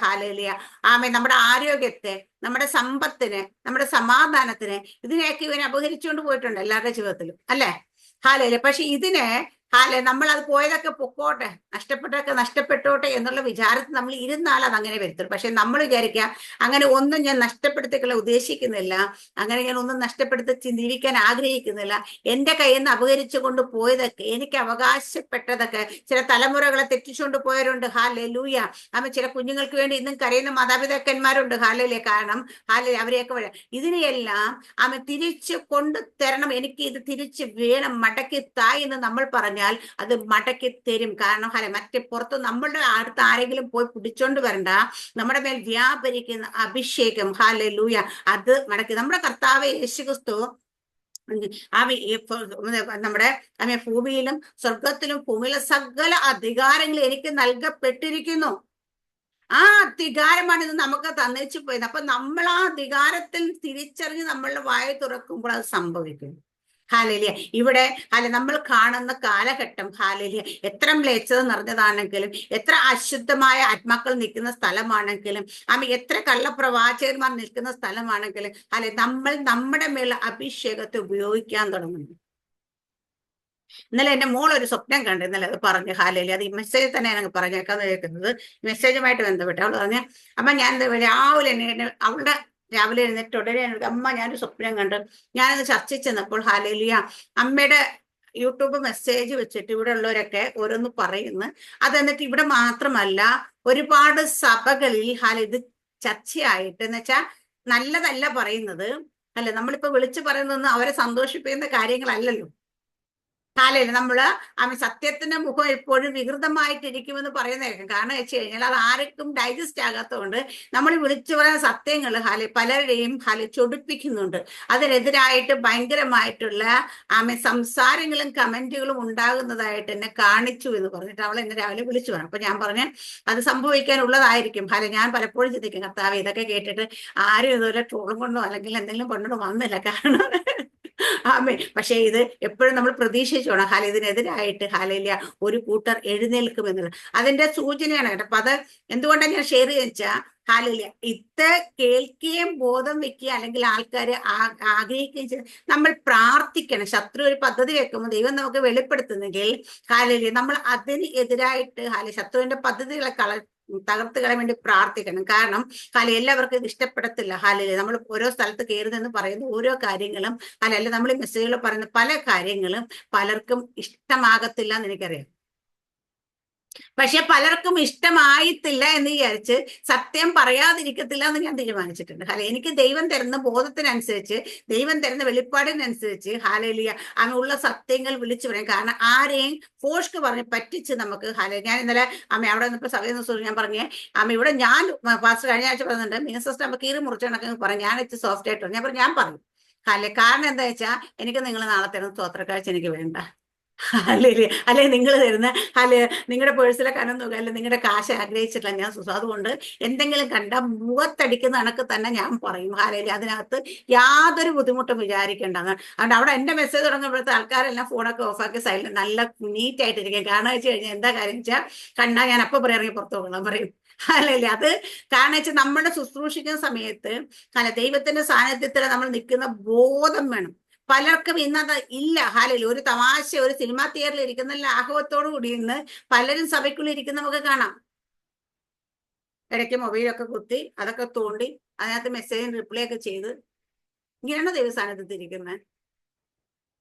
നമ്മുടെ ആരോഗ്യത്തെ, നമ്മുടെ സമ്പത്തിനെ, നമ്മുടെ സമാധാനത്തിനെ, ഇതിനെയൊക്കെ ഇവനെ അപഹരിച്ചുകൊണ്ട് പോയിട്ടുണ്ട് എല്ലാവരുടെ ജീവിതത്തിലും, അല്ലെ? പക്ഷെ ഇതിനെ നമ്മൾ അത് പോയതൊക്കെ പൊക്കോട്ടെ, നഷ്ടപ്പെട്ടതൊക്കെ നഷ്ടപ്പെട്ടോട്ടെ എന്നുള്ള വിചാരത്തിൽ നമ്മൾ ഇരുന്നാൽ അത് അങ്ങനെ വരുത്തുള്ളൂ. പക്ഷെ നമ്മൾ വിചാരിക്കാം അങ്ങനെ ഒന്നും ഞാൻ നഷ്ടപ്പെടുത്തിക്കളെ ഉദ്ദേശിക്കുന്നില്ല, അങ്ങനെ ഞാൻ ഒന്നും നഷ്ടപ്പെടുത്തി ജീവിക്കാൻ ആഗ്രഹിക്കുന്നില്ല. എന്റെ കയ്യിൽ നിന്ന് അപഹരിച്ചു കൊണ്ട് പോയതൊക്കെ, എനിക്ക് അവകാശപ്പെട്ടതൊക്കെ, ചില തലമുറകളെ തെറ്റിച്ചുകൊണ്ട് പോയവരുണ്ട്. ഹാലൂയ. ചില കുഞ്ഞുങ്ങൾക്ക് വേണ്ടി ഇന്നും കരയുന്ന മാതാപിതാക്കന്മാരുണ്ട്. കാരണം അവരെയൊക്കെ ഇതിനെയെല്ലാം തിരിച്ചു കൊണ്ടു തരണം, എനിക്ക് ഇത് തിരിച്ച് വേണം, മടക്കി തായ് എന്ന് നമ്മൾ പറഞ്ഞാൽ അത് മടക്കി തരും. കാരണം മറ്റേ പുറത്ത് നമ്മളുടെ അടുത്ത് ആരെങ്കിലും പോയി പിടിച്ചോണ്ട് വരണ്ട, നമ്മുടെ മേൽ വ്യാപരിക്കുന്ന അഭിഷേകം ഹാലൂയ അത് മടക്കി. നമ്മുടെ കർത്താവ് യേശുക്രിസ്തു നമ്മുടെ ഭൂമിയിലും സ്വർഗത്തിലും ഭൂമിയിലെ സകല അധികാരങ്ങളും എനിക്ക് നൽകപ്പെട്ടിരിക്കുന്നു. ആ അധികാരമാണ് ഇത് നമുക്ക് തന്നേച്ചു പോയത്. അപ്പൊ നമ്മൾ ആ അധികാരത്തിൽ തിരിച്ചറിഞ്ഞ് നമ്മളുടെ വായ തുറക്കുമ്പോൾ അത് സംഭവിക്കും. ഇവിടെ നമ്മൾ കാണുന്ന കാലഘട്ടം എത്ര മ്ലേച്ഛത നിറഞ്ഞതാണെങ്കിലും, എത്ര അശുദ്ധമായ ആത്മാക്കൾ നിൽക്കുന്ന സ്ഥലമാണെങ്കിലും, എത്ര കള്ളപ്രവാചകന്മാർ നിൽക്കുന്ന സ്ഥലമാണെങ്കിലും നമ്മൾ നമ്മുടെ മേൽ അഭിഷേകത്തെ ഉപയോഗിക്കാൻ തുടങ്ങുന്നു. ഇന്നലെ എന്റെ മോൾ ഒരു സ്വപ്നം കണ്ടു, ഇന്നലെ അത് പറഞ്ഞു. അത് ഈ മെസ്സേജ് തന്നെ ഞങ്ങൾ പറഞ്ഞേക്കാന്ന് കേൾക്കുന്നത്, മെസ്സേജുമായിട്ട് ബന്ധപ്പെട്ട്. അവൾ പറഞ്ഞ അമ്മ ഞാൻ രാവിലെ അവളുടെ രാവിലെ എഴുന്നേറ്റ് ഉടനെ അമ്മ ഞാനൊരു സ്വപ്നം കണ്ടു. ഞാനത് ചർച്ച ചെന്നപ്പോൾ അമ്മയുടെ യൂട്യൂബ് മെസ്സേജ് വെച്ചിട്ട് ഇവിടെ ഉള്ളവരൊക്കെ ഓരോന്ന് പറയുന്നു. അത് എന്നിട്ട് ഇവിടെ മാത്രമല്ല ഒരുപാട് സഭകളിൽ ഇത് ചർച്ചയായിട്ട്, എന്ന് വെച്ചാൽ നല്ലതല്ല പറയുന്നത്, നമ്മളിപ്പോ വിളിച്ചു പറയുന്നതൊന്നും അവരെ സന്തോഷിപ്പിക്കുന്ന കാര്യങ്ങളല്ലല്ലോ. നമ്മള് സത്യത്തിന്റെ മുഖം എപ്പോഴും വികൃതമായിട്ടിരിക്കുമെന്ന് പറയുന്നതായിരിക്കും. കാരണം വെച്ച് കഴിഞ്ഞാൽ അത് ആർക്കും ഡൈജസ്റ്റ് ആകാത്തതുകൊണ്ട് നമ്മൾ വിളിച്ചു പറയുന്ന സത്യങ്ങൾ പലരുടെയും ചൊടിപ്പിക്കുന്നുണ്ട്. അതിനെതിരായിട്ട് ഭയങ്കരമായിട്ടുള്ള സംസാരങ്ങളും കമന്റുകളും ഉണ്ടാകുന്നതായിട്ട് എന്നെ കാണിച്ചു എന്ന് പറഞ്ഞിട്ട് അവൾ എന്നെ രാവിലെ വിളിച്ചു പറഞ്ഞു. അപ്പൊ ഞാൻ പറഞ്ഞു അത് സംഭവിക്കാനുള്ളതായിരിക്കും. ഞാൻ പലപ്പോഴും ചിന്തിക്കും, കർത്താവ് ഇതൊക്കെ കേട്ടിട്ട് ആരും ഇതുവരെ ട്രോളും കൊണ്ടോ അല്ലെങ്കിൽ എന്തെങ്കിലും കൊണ്ടോ വന്നില്ല. കാരണം പക്ഷെ ഇത് എപ്പോഴും നമ്മൾ പ്രതീക്ഷിച്ചോണം ഇതിനെതിരായിട്ട് ഒരു കൂട്ടർ എഴുന്നേൽക്കുമെന്നുള്ളത് അതിന്റെ സൂചനയാണ് കേട്ടോ. അപ്പൊ അത് എന്തുകൊണ്ടാണ് ഞാൻ ഷെയർ വെച്ചാൽ ഇത് കേൾക്കുകയും ബോധം വെക്കുക, അല്ലെങ്കിൽ ആൾക്കാർ ആഗ്രഹിക്കുകയും ചെയ്ത് നമ്മൾ പ്രാർത്ഥിക്കണം. ശത്രു ഒരു പദ്ധതി വെക്കുമ്പോൾ ദൈവം നമുക്ക് വെളിപ്പെടുത്തുന്നെങ്കിൽ നമ്മൾ അതിന് എതിരായിട്ട് ശത്രുവിന്റെ പദ്ധതികളെ തകർത്ത് കളയാൻ വേണ്ടി പ്രാർത്ഥിക്കണം. കാരണം എല്ലാവർക്കും ഇത് ഇഷ്ടപ്പെടത്തില്ല. നമ്മൾ ഓരോ സ്ഥലത്ത് കയറുന്നെന്ന് പറയുന്ന ഓരോ കാര്യങ്ങളും നമ്മൾ ഈ മെസ്സേജുകൾ പറയുന്ന പല കാര്യങ്ങളും പലർക്കും ഇഷ്ടമാകത്തില്ല എന്ന് എനിക്കറിയാം. പക്ഷെ പലർക്കും ഇഷ്ടമായിട്ടില്ല എന്ന് വിചാരിച്ച് സത്യം പറയാതിരിക്കത്തില്ല എന്ന് ഞാൻ തീരുമാനിച്ചിട്ടുണ്ട്. എനിക്ക് ദൈവം തരുന്ന ബോധത്തിനനുസരിച്ച്, ദൈവം തരുന്ന വെളിപ്പാടിനനുസരിച്ച് ഉള്ള സത്യങ്ങൾ വിളിച്ചു പറയും. കാരണം ആരെയും ഫോഷ്ക്ക് പറഞ്ഞ് പറ്റിച്ച് നമുക്ക് ഞാൻ ഇന്നലെ അവിടെ നിന്നപ്പോ സഭയിൽ നിന്ന് ഞാൻ പറഞ്ഞേ ഇവിടെ ഞാൻ ഫാസ്റ്റ് കഴിഞ്ഞ ആഴ്ച പറയുന്നുണ്ട് മിനിസ്റ്റർ നമുക്ക് കീറി മുറിച്ചണക്കെ പറഞ്ഞു. ഞാൻ വെച്ച് സോഫ്റ്റ് ആയിട്ട് ഞാൻ പറയും കാരണം എന്താ വെച്ചാൽ എനിക്ക് നിങ്ങൾ നാളെ തരുന്ന സ്തോത്രക്കാഴ്ച എനിക്ക് വേണ്ട. അല്ലെ നിങ്ങൾ തരുന്ന നിങ്ങളുടെ പേഴ്സിലെ കനം നോക്കുക, അല്ലെ നിങ്ങളുടെ കാശ് ആഗ്രഹിച്ചിട്ടില്ല ഞാൻ അതുകൊണ്ട് എന്തെങ്കിലും കണ്ട മുഖത്തടിക്കുന്ന കണക്ക് തന്നെ ഞാൻ പറയും. അതിനകത്ത് യാതൊരു ബുദ്ധിമുട്ടും വിചാരിക്കേണ്ടതാണ്. അതുകൊണ്ട് അവിടെ എന്റെ മെസ്സേജ് തുടങ്ങുമ്പോഴത്തെ ആൾക്കാരെല്ലാം ഫോണൊക്കെ ഓഫാക്കി സൈലന്റ് നല്ല നീറ്റ് ആയിട്ടിരിക്കും. കാരണം വെച്ച് കഴിഞ്ഞാൽ എന്താ കാര്യം വെച്ചാൽ കണ്ടാ ഞാൻ അപ്പൊ പറയാമെങ്കിൽ പുറത്തു പോകണം പറയും. അത് കാരണം വെച്ചാൽ നമ്മുടെ ശുശ്രൂഷിക്കുന്ന സമയത്ത് ദൈവത്തിന്റെ സാന്നിധ്യത്തിൽ നമ്മൾ നിൽക്കുന്ന ബോധം വേണം. പലർക്കും ഇന്നത് ഇല്ല. ഒരു തമാശ ഒരു സിനിമാ തിയേറ്ററിൽ ഇരിക്കുന്ന ലാഘവത്തോടു കൂടി ഇന്ന് പലരും സഭയ്ക്കുള്ളിൽ ഇരിക്കുന്ന നമുക്ക് കാണാം. ഇടയ്ക്ക് മൊബൈലൊക്കെ കുത്തി അതൊക്കെ തോണ്ടി അതിനകത്ത് മെസ്സേജും റിപ്ലൈ ഒക്കെ ചെയ്ത് ഇങ്ങനെയാണ് ദൈവസ്ഥാനത്ത് ഇരിക്കുന്നത്.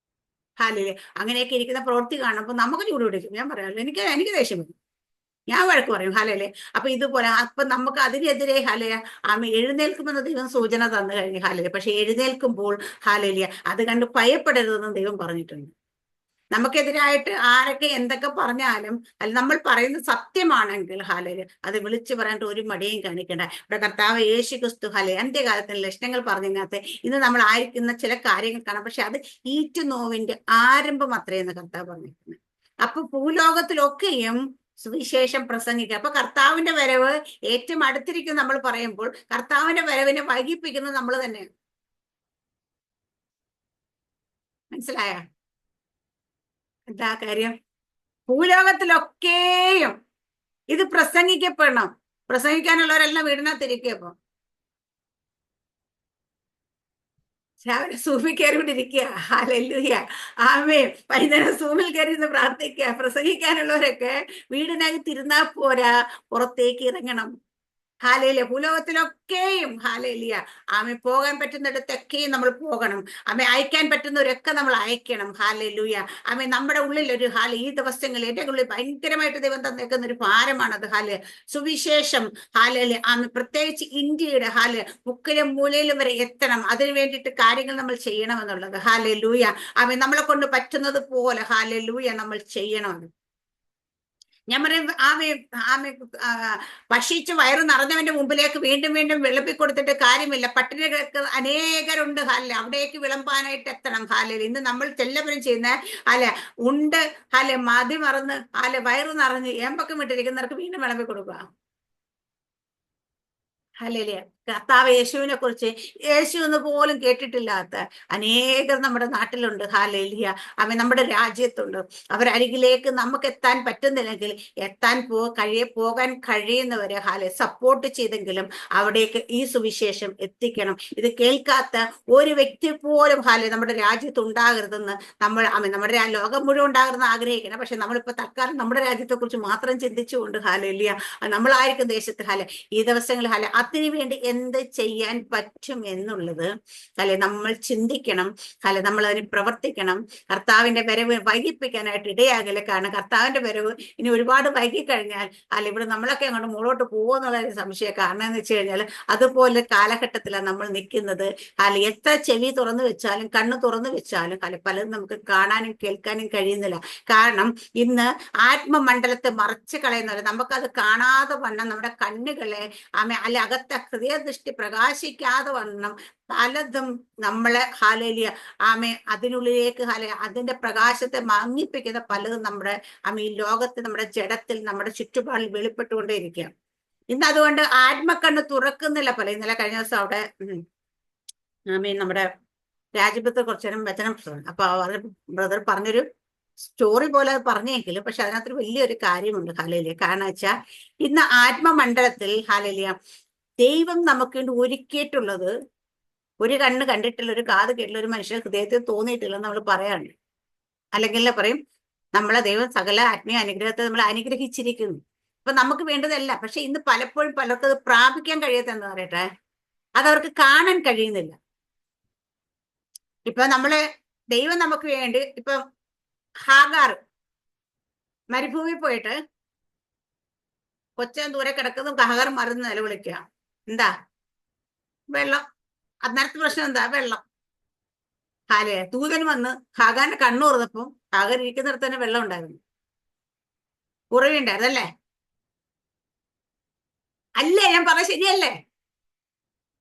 അങ്ങനെയൊക്കെ ഇരിക്കുന്ന പ്രവൃത്തി കാണുമ്പോൾ നമുക്ക് ചൂട് പിടിക്കും. ഞാൻ പറയാമല്ലോ, എനിക്ക് ദേഷ്യം വരും. ഞാൻ വഴക്ക് പറയും ഹാലയിലെ. അപ്പൊ ഇതുപോലെ അപ്പൊ നമുക്ക് അതിനെതിരെ ഹാലയ എഴുന്നേൽക്കുമെന്ന് ദൈവം സൂചന തന്നു കഴിഞ്ഞു ഹാലയിലെ. പക്ഷെ എഴുന്നേൽക്കുമ്പോൾ ഹാലലിയ അത് കണ്ട് ഭയപ്പെടരുതെന്ന് ദൈവം പറഞ്ഞിട്ടുണ്ട്. നമുക്കെതിരായിട്ട് ആരൊക്കെ എന്തൊക്കെ പറഞ്ഞാലും അല്ല, നമ്മൾ പറയുന്നത് സത്യമാണെങ്കിൽ ഹാലയില് അത് വിളിച്ചു പറയാണ്ട് ഒരു മടിയും കാണിക്കണ്ട. ഇവിടെ കർത്താവ് യേശു ക്രിസ്തു ഹാലയ അന്ത്യകാലത്തിന് ലക്ഷണങ്ങൾ പറഞ്ഞതിനകത്ത് ഇന്ന് നമ്മൾ ആയിരിക്കുന്ന ചില കാര്യങ്ങൾ കാണാം. പക്ഷെ അത് ഈറ്റുനോവിന്റെ ആരംഭം അത്രയെന്ന് കർത്താവ് പറഞ്ഞിരിക്കുന്നത്. അപ്പൊ ഭൂലോകത്തിലൊക്കെയും സുവിശേഷം പ്രസംഗിക്കുക. അപ്പൊ കർത്താവിന്റെ വരവ് ഏറ്റവും അടുത്തിരിക്കും നമ്മൾ പറയുമ്പോൾ കർത്താവിന്റെ വരവിനെ വൈകിപ്പിക്കുന്നത് നമ്മൾ തന്നെയാണ്. മനസ്സിലായ എന്താ കാര്യം? ഭൂലോകത്തിലൊക്കെയും ഇത് പ്രസംഗിക്കപ്പെടണം. പ്രസംഗിക്കാനുള്ളവരെല്ലാം വീടിനകത്തിരിക്കുക. ഇപ്പൊ രാവിലെ സൂമിൽ കയറിക്കൊണ്ടിരിക്കുക. ഹല്ലേലൂയ, ആമേൻ. വൈകുന്നേരം സൂമിൽ കയറി ഇരുന്ന് പ്രാർത്ഥിക്കുക. പ്രസംഗിക്കാനുള്ളവരൊക്കെ വീടിനകത്തിരുന്നാ പോരാ, പുറത്തേക്ക് ഇറങ്ങണം. ഹാലേലിയ. ഭൂലോകത്തിലൊക്കെയും ഹാലേലിയ ആമെ പോകാൻ പറ്റുന്നിടത്തൊക്കെയും നമ്മൾ പോകണം. ആമെ അയക്കാൻ പറ്റുന്നവരൊക്കെ നമ്മൾ അയക്കണം. ഹാലേലൂയ. ആമെ നമ്മുടെ ഉള്ളിൽ ഒരു ഈ ദിവസങ്ങളിൽ എന്റെ ഉള്ളിൽ ഭയങ്കരമായിട്ട് ദൈവം തന്നേക്കുന്ന ഒരു ഭാരമാണത്. സുവിശേഷം ഹാലേലിയ ആമെ പ്രത്യേകിച്ച് ഇന്ത്യയുടെ മുക്കിലും മൂലയിലും വരെ എത്തണം. അതിനു വേണ്ടിയിട്ട് കാര്യങ്ങൾ നമ്മൾ ചെയ്യണമെന്നുള്ളത്. ഹാലേലൂയ. ആമെ നമ്മളെ കൊണ്ട് പറ്റുന്നത് പോലെ ഹാലേലൂയ നമ്മൾ ചെയ്യണം. ഞാൻ പറയും ആമെ ഭക്ഷിച്ച് വയറ് നിറഞ്ഞവന്റെ മുമ്പിലേക്ക് വീണ്ടും വീണ്ടും വിളമ്പി കൊടുത്തിട്ട് കാര്യമില്ല. പട്ടിണി കിടക്കുന്ന അനേകരുണ്ട്. അവിടേക്ക് വിളമ്പാനായിട്ട് എത്തണം. ഇന്ന് നമ്മൾ എല്ലാവരും ചെയ്യുന്ന ഉണ്ട് മതി മറന്ന് വയറ് നിറഞ്ഞ് ഏമ്പക്കം വിട്ടിരിക്കുന്നവർക്ക് വീണ്ടും വിളമ്പി കൊടുക്കുക. ഹല്ലേലൂയ. കർത്താവ് യേശുവിനെ കുറിച്ച് യേശു എന്ന് പോലും കേട്ടിട്ടില്ലാത്ത അനേകർ നമ്മുടെ നാട്ടിലുണ്ട്. ഹല്ലേലൂയ. നമ്മുടെ രാജ്യത്തുണ്ട്. അവരരികിലേക്ക് നമുക്ക് എത്താൻ പറ്റുന്നില്ലെങ്കിൽ പോകാൻ കഴിയുന്നവരെ സപ്പോർട്ട് ചെയ്തെങ്കിലും അവിടേക്ക് ഈ സുവിശേഷം എത്തിക്കണം. ഇത് കേൾക്കാത്ത ഒരു വ്യക്തി പോലും നമ്മുടെ രാജ്യത്ത് ഉണ്ടാകരുതെന്ന് നമ്മുടെ ലോകം മുഴുവൻ ഉണ്ടാകരുതെന്ന് ആഗ്രഹിക്കണം. പക്ഷെ നമ്മളിപ്പോ തൽക്കാലം നമ്മുടെ രാജ്യത്തെ കുറിച്ച് മാത്രം ചിന്തിച്ചുകൊണ്ട് ഹല്ലേലൂയ നമ്മളായിരിക്കും ദേശത്ത് ഈ ദിവസങ്ങളിൽ അതിനു വേണ്ടി എന്ത് ചെയ്യാൻ പറ്റും എന്നുള്ളത് നമ്മൾ ചിന്തിക്കണം. നമ്മൾ അതിന് പ്രവർത്തിക്കണം. കർത്താവിന്റെ വരവ് വൈകിപ്പിക്കാനായിട്ട് ഇടയാകില്ല. കാരണം കർത്താവിന്റെ വരവ് ഇനി ഒരുപാട് വൈകിക്കഴിഞ്ഞാൽ ഇവിടെ നമ്മളൊക്കെ അങ്ങോട്ട് മുകളോട്ട് പോകുമെന്നുള്ള സംശയം. കാരണം എന്ന് വെച്ച് കഴിഞ്ഞാൽ അതുപോലെ കാലഘട്ടത്തിലാണ് നമ്മൾ നിൽക്കുന്നത്. എത്ര ചെവി തുറന്നു വെച്ചാലും കണ്ണ് തുറന്നു വെച്ചാലും പലതും നമുക്ക് കാണാനും കേൾക്കാനും കഴിയുന്നില്ല. കാരണം ഇന്ന് ആത്മമണ്ഡലത്തെ മറച്ചു കളയുന്നവരെ നമുക്കത് കാണാതെ വണ്ണം നമ്മുടെ കണ്ണുകളെ അകത്തെ ഹൃദയദൃഷ്ടി പ്രകാശിക്കാതെ വണ്ണം പലതും നമ്മളെ അതിനുള്ളിലേക്ക് അതിന്റെ പ്രകാശത്തെ മങ്ങിപ്പിക്കുന്ന പലതും നമ്മുടെ ഈ ലോകത്ത് നമ്മുടെ ജഡത്തിൽ നമ്മുടെ ചുറ്റുപാടിൽ വെളിപ്പെട്ടുകൊണ്ടേയിരിക്കുക. ഇന്ന് അതുകൊണ്ട് ആത്മക്കണ്ണ് തുറക്കുന്നില്ല. ഇന്നലെ കഴിഞ്ഞ ദിവസം അവിടെ നമ്മുടെ രാജ്യത്തെ കുറച്ചേരം വചനം അപ്പൊ ബ്രദർ പറഞ്ഞൊരു സ്റ്റോറി പോലെ അത് പറഞ്ഞെങ്കിലും പക്ഷെ അതിനകത്തൊരു വലിയൊരു കാര്യമുണ്ട്. കാരണം വെച്ചാൽ ഇന്ന് ആത്മമണ്ഡലത്തിൽ ദൈവം നമുക്ക് വേണ്ടി ഒരുക്കിയിട്ടുള്ളത് ഒരു കണ്ണ് കണ്ടിട്ടില്ല, ഒരു കാത് കേട്ടില്ല, ഒരു മനുഷ്യ ഹൃദയത്തിൽ തോന്നിയിട്ടില്ലെന്ന് നമ്മൾ പറയാറുണ്ട്. അല്ലെങ്കിൽ പറയും നമ്മളെ ദൈവം സകല ആത്മീയ അനുഗ്രഹത്തെ നമ്മൾ അനുഗ്രഹിച്ചിരിക്കുന്നു. അപ്പൊ നമുക്ക് വേണ്ടതല്ല. പക്ഷെ ഇന്ന് പലപ്പോഴും പലർക്കും അത് പ്രാപിക്കാൻ കഴിയാത്തെന്ന് പറയട്ടെ, അതവർക്ക് കാണാൻ കഴിയുന്നില്ല. ഇപ്പൊ ദൈവം നമുക്ക് വേണ്ടി ഇപ്പൊ ഹാഗാർ മരുഭൂമി പോയിട്ട് കൊച്ചൻ ദൂരെ കിടക്കുന്നു, ഹാഗാർ മറന്ന് നിലവിളിക്കുക. എന്താ? വെള്ളം. അന്നേരത്തെ പ്രശ്നം എന്താ? വെള്ളം. ദൂതൻ വന്ന് ഹാഗാന്റെ കണ്ണു തുറന്നപ്പോ ഹാഗാർ ഇരിക്കുന്നിടത്ത് തന്നെ വെള്ളം ഉണ്ടായിരുന്നു. ഉറവുണ്ടായിരുന്നു അല്ലേ? അല്ലേ? ഞാൻ പറഞ്ഞ ശരിയല്ലേ?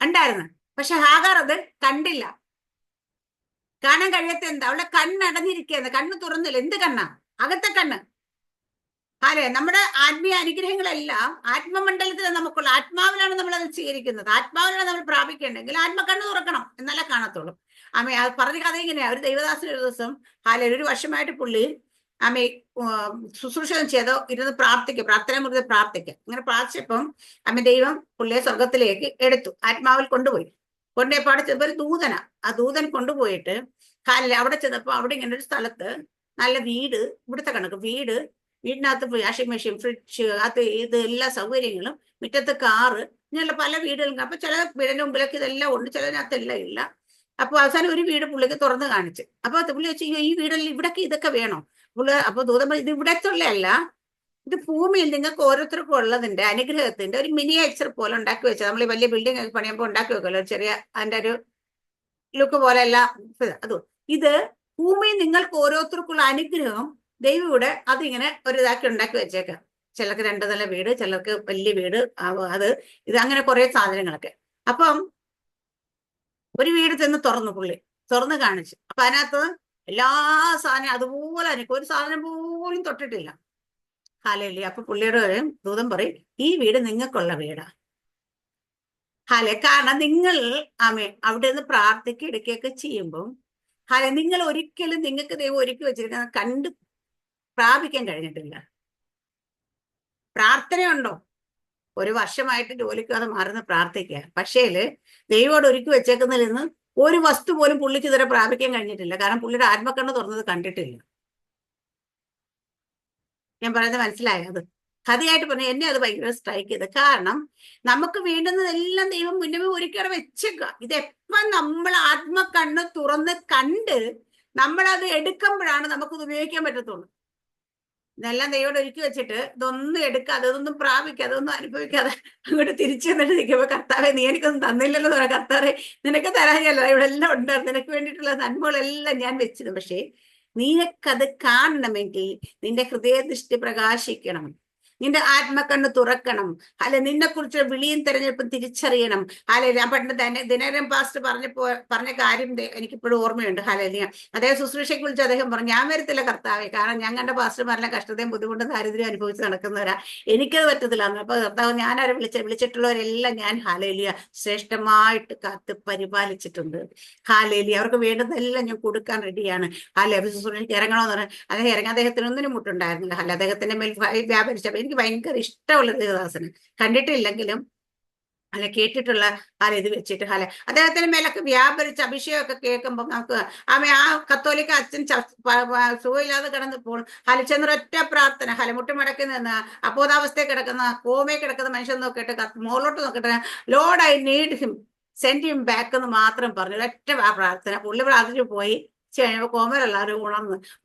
ഉണ്ടായിരുന്നു. പക്ഷെ ഹാഗാർ അത് കണ്ടില്ല. കാണാൻ കഴിയാത്ത എന്താ? അവളുടെ കണ്ണടഞ്ഞിരിക്കുന്നത്, കണ്ണ് തുറന്നില്ല. എന്ത് കണ്ണാ? അകത്തെ കണ്ണ്. നമ്മുടെ ആത്മീയ അനുഗ്രഹങ്ങളെല്ലാം ആത്മമണ്ഡലത്തിൽ നമുക്കുള്ള ആത്മാവിലാണ് നമ്മൾ അത് സ്വീകരിക്കുന്നത്. ആത്മാവിലാണ് നമ്മൾ പ്രാപിക്കേണ്ടെങ്കിൽ ആത്മക്കണ്ണ് തുറക്കണം, എന്നാലേ കാണത്തുള്ളൂ. അത് പറഞ്ഞ കഥ ഇങ്ങനെയാ. ഒരു ദൈവദാസൻ ഒരു ദിവസം ഒരു വർഷമായിട്ട് പുള്ളി ശുശ്രൂഷ ചെയ്തോ ഇരുന്ന് പ്രാർത്ഥന മുറിച്ച് പ്രാർത്ഥിക്കുക. അങ്ങനെ പ്രാർത്ഥിച്ചപ്പം ദൈവം പുള്ളിയെ സ്വർഗത്തിലേക്ക് എടുത്തു, ആത്മാവിൽ കൊണ്ടുപോയി. കൊണ്ടുപോയപ്പാടെ ചെന്നപ്പോ ഒരു ദൂതനാ. ആ ദൂതൻ കൊണ്ടുപോയിട്ട് അവിടെ ചെന്നപ്പോ അവിടെ ഇങ്ങനെ ഒരു സ്ഥലത്ത് നല്ല വീട്, ഇവിടുത്തെ കണക്ക് വീടിനകത്ത് വാഷിംഗ് മെഷീൻ, ഫ്രിഡ്ജ്, അത് ഇത് എല്ലാ സൗകര്യങ്ങളും, മുറ്റത്ത് കാറ്, ഇങ്ങനെയുള്ള പല വീടുകളും. അപ്പൊ ചില വീടിന്റെ മുമ്പിലൊക്കെ ഇതെല്ലാം ഉണ്ട്, ചിലതിനകത്തെല്ലാം ഇല്ല. അപ്പൊ അവസാനം ഒരു വീട് പുള്ളിക്ക് തുറന്ന് കാണിച്ച്. അപ്പൊ പുള്ളി വെച്ച് ഈ വീടെല്ലാം ഇവിടൊക്കെ ഇതൊക്കെ വേണോ? അപ്പൊ ദൂതം ഇത് ഇവിടത്തുള്ളതല്ല, ഇത് ഭൂമിയിൽ നിങ്ങൾക്ക് ഓരോരുത്തർക്കും ഉള്ളതിന്റെ അനുഗ്രഹത്തിന്റെ ഒരു മിനിയേച്ചർ പോലെ ഉണ്ടാക്കി വെച്ചാൽ നമ്മൾ ഈ വലിയ ബിൽഡിംഗ് ഒക്കെ പണിയുമ്പോൾ ഉണ്ടാക്കി വെക്കുമല്ലോ ചെറിയ അതിന്റെ ഒരു ലുക്ക് പോലെ എല്ലാം. അത് ഇത് ഭൂമിയിൽ നിങ്ങൾക്ക് ഓരോരുത്തർക്കുള്ള അനുഗ്രഹം ദൈവം ഇവിടെ അതിങ്ങനെ ഒരു ഇതാക്കി ഉണ്ടാക്കി വെച്ചേക്കാം. ചിലർക്ക് 2 നില വീട്, ചിലർക്ക് വലിയ വീട്, അത് ഇത് അങ്ങനെ കുറെ സാധനങ്ങളൊക്കെ. അപ്പം ഒരു വീട് ചെന്ന് തുറന്ന് കാണിച്ചു. അപ്പൊ അതിനകത്ത് എല്ലാ സാധനം അതുപോലെ എനിക്ക് ഒരു സാധനം പോലും തൊട്ടിട്ടില്ല. ഹാലയില്ലേ. അപ്പൊ പുള്ളിയുടെ ദൂതൻ പറയും, ഈ വീട് നിങ്ങൾക്കുള്ള വീടാ. ഹാലെ, കാരണം നിങ്ങൾ അവിടെ നിന്ന് പ്രാർത്ഥിക്കുക എടുക്കുകയൊക്കെ ചെയ്യുമ്പോൾ ഹാലെ നിങ്ങൾ ഒരിക്കലും നിങ്ങൾക്ക് ദൈവം ഒരുക്കി വെച്ചിരിക്കുന്നത് കണ്ട് പ്രാപിക്കാൻ കഴിഞ്ഞിട്ടില്ല. പ്രാർത്ഥനയുണ്ടോ? 1 വർഷമായിട്ട് ജോലിക്ക് അത് മാറുന്ന പ്രാർത്ഥിക്കുക. പക്ഷേല് ദൈവോട് ഒരുക്കി വെച്ചേക്കുന്നതിൽ നിന്ന് ഒരു വസ്തു പോലും പുള്ളിക്ക് ഇതുവരെ പ്രാപിക്കാൻ കഴിഞ്ഞിട്ടില്ല. കാരണം പുള്ളിയുടെ ആത്മക്കണ്ണ് തുറന്നത് കണ്ടിട്ടില്ല. ഞാൻ പറയുന്നത് മനസ്സിലായോ? അത് കഥയായിട്ട് പറഞ്ഞു എന്നെ അത് ഭയങ്കര സ്ട്രൈക്ക് ചെയ്ത്. കാരണം നമുക്ക് വേണ്ടുന്നതെല്ലാം ദൈവം മുന്നേ ഒരിക്കലും വെച്ചേക്കുക. ഇതെപ്പം നമ്മൾ ആത്മക്കണ്ണ് തുറന്ന് കണ്ട് നമ്മളത് എടുക്കുമ്പോഴാണ് നമുക്കത് ഉപയോഗിക്കാൻ പറ്റത്തുള്ളൂ. ഇതെല്ലാം ദൈവം ഒരുക്കി വെച്ചിട്ട് ഇതൊന്നും എടുക്കാതെ ഇതൊന്നും പ്രാപിക്കാതെ ഒന്നും അനുഭവിക്കാതെ അങ്ങോട്ട് തിരിച്ചു വന്നിട്ട് നിൽക്കുമ്പോ, കർത്താവെ നീ എനിക്കൊന്നും തന്നില്ലല്ലോ എന്ന് പറയാം. കർത്താവെ നിനക്ക് തരാഞ്ഞല്ലോ, ഇവിടെ എല്ലാം ഉണ്ടായിരുന്നു, നിനക്ക് വേണ്ടിയിട്ടുള്ള നന്മകളെല്ലാം ഞാൻ വെച്ചത്. പക്ഷേ നിനക്കത് കാണണമെങ്കിൽ നിന്റെ ഹൃദയദൃഷ്ടി പ്രകാശിക്കണം, നിന്റെ ആത്മക്കണ്ണ് തുറക്കണം. അല്ലെ നിന്നെ കുറിച്ച് വിളിയും തെരഞ്ഞെടുപ്പും തിരിച്ചറിയണം. അല്ലെ ഞാൻ പണ്ട് ദിനകരൻ പാസ്റ്റർ പറഞ്ഞ കാര്യം എനിക്കിപ്പോഴും ഓർമ്മയുണ്ട്. ഹല്ലേലൂയ. അദ്ദേഹം ശുശ്രൂഷയെ കുറിച്ച് അദ്ദേഹം പറഞ്ഞു, ഞാൻ വരത്തില്ല കർത്താവെ, കാരണം ഞങ്ങളുടെ പാസ്റ്റർമാരെല്ലാം കഷ്ടതയും ബുദ്ധിമുട്ടും ദാരിദ്ര്യം അനുഭവിച്ച് നടക്കുന്നവരാ, എനിക്കത് പറ്റത്തില്ല. അപ്പൊ കർത്താവ് ഞാനാരെ വിളിച്ചിട്ടുള്ളവരെല്ലാം ഞാൻ ഹല്ലേലൂയ ശ്രേഷ്ഠമായിട്ട് കാത്ത് പരിപാലിച്ചിട്ടുണ്ട്. ഹല്ലേലൂയ. അവർക്ക് വേണ്ടതെല്ലാം ഞാൻ കൊടുക്കാൻ റെഡിയാണ്. അല്ലെ ശുശ്രൂഷയ്ക്ക് ഇറങ്ങണമെന്ന് പറഞ്ഞാൽ അദ്ദേഹത്തിന് ഒന്നിനും മുട്ടുണ്ടായിരുന്നില്ല. അല്ല അദ്ദേഹത്തിന്റെ മേൽ വ്യാപരിച്ചപ്പോ എനിക്ക് ഭയങ്കര ഇഷ്ടമുള്ള ദേവദാസന്, കണ്ടിട്ടില്ലെങ്കിലും അല്ല കേട്ടിട്ടുള്ള ഇത് വെച്ചിട്ട് അദ്ദേഹത്തിന്റെ മേലൊക്കെ വ്യാപരിച്ച അഭിഷേകമൊക്കെ കേൾക്കുമ്പോൾ നമുക്ക് ആ കത്തോലിക്ക അച്ഛൻ സുഖമില്ലാതെ കിടന്നപ്പോൾ ചെന്നൊരൊറ്റ പ്രാർത്ഥന മുട്ടുമടക്കി നിന്ന് അബോധാവസ്ഥയിൽ കിടക്കുന്ന കോമയിൽ കിടക്കുന്ന മനുഷ്യൻ നോക്കിയിട്ട് മുകളിലോട്ട് നോക്കിയിട്ട് Lord I need him send him back എന്ന് മാത്രം പറഞ്ഞു. ഒറ്റ പ്രാർത്ഥന പുള്ളി പ്രാർത്ഥിച്ചു പോയി. കോമരെല്ലാവരും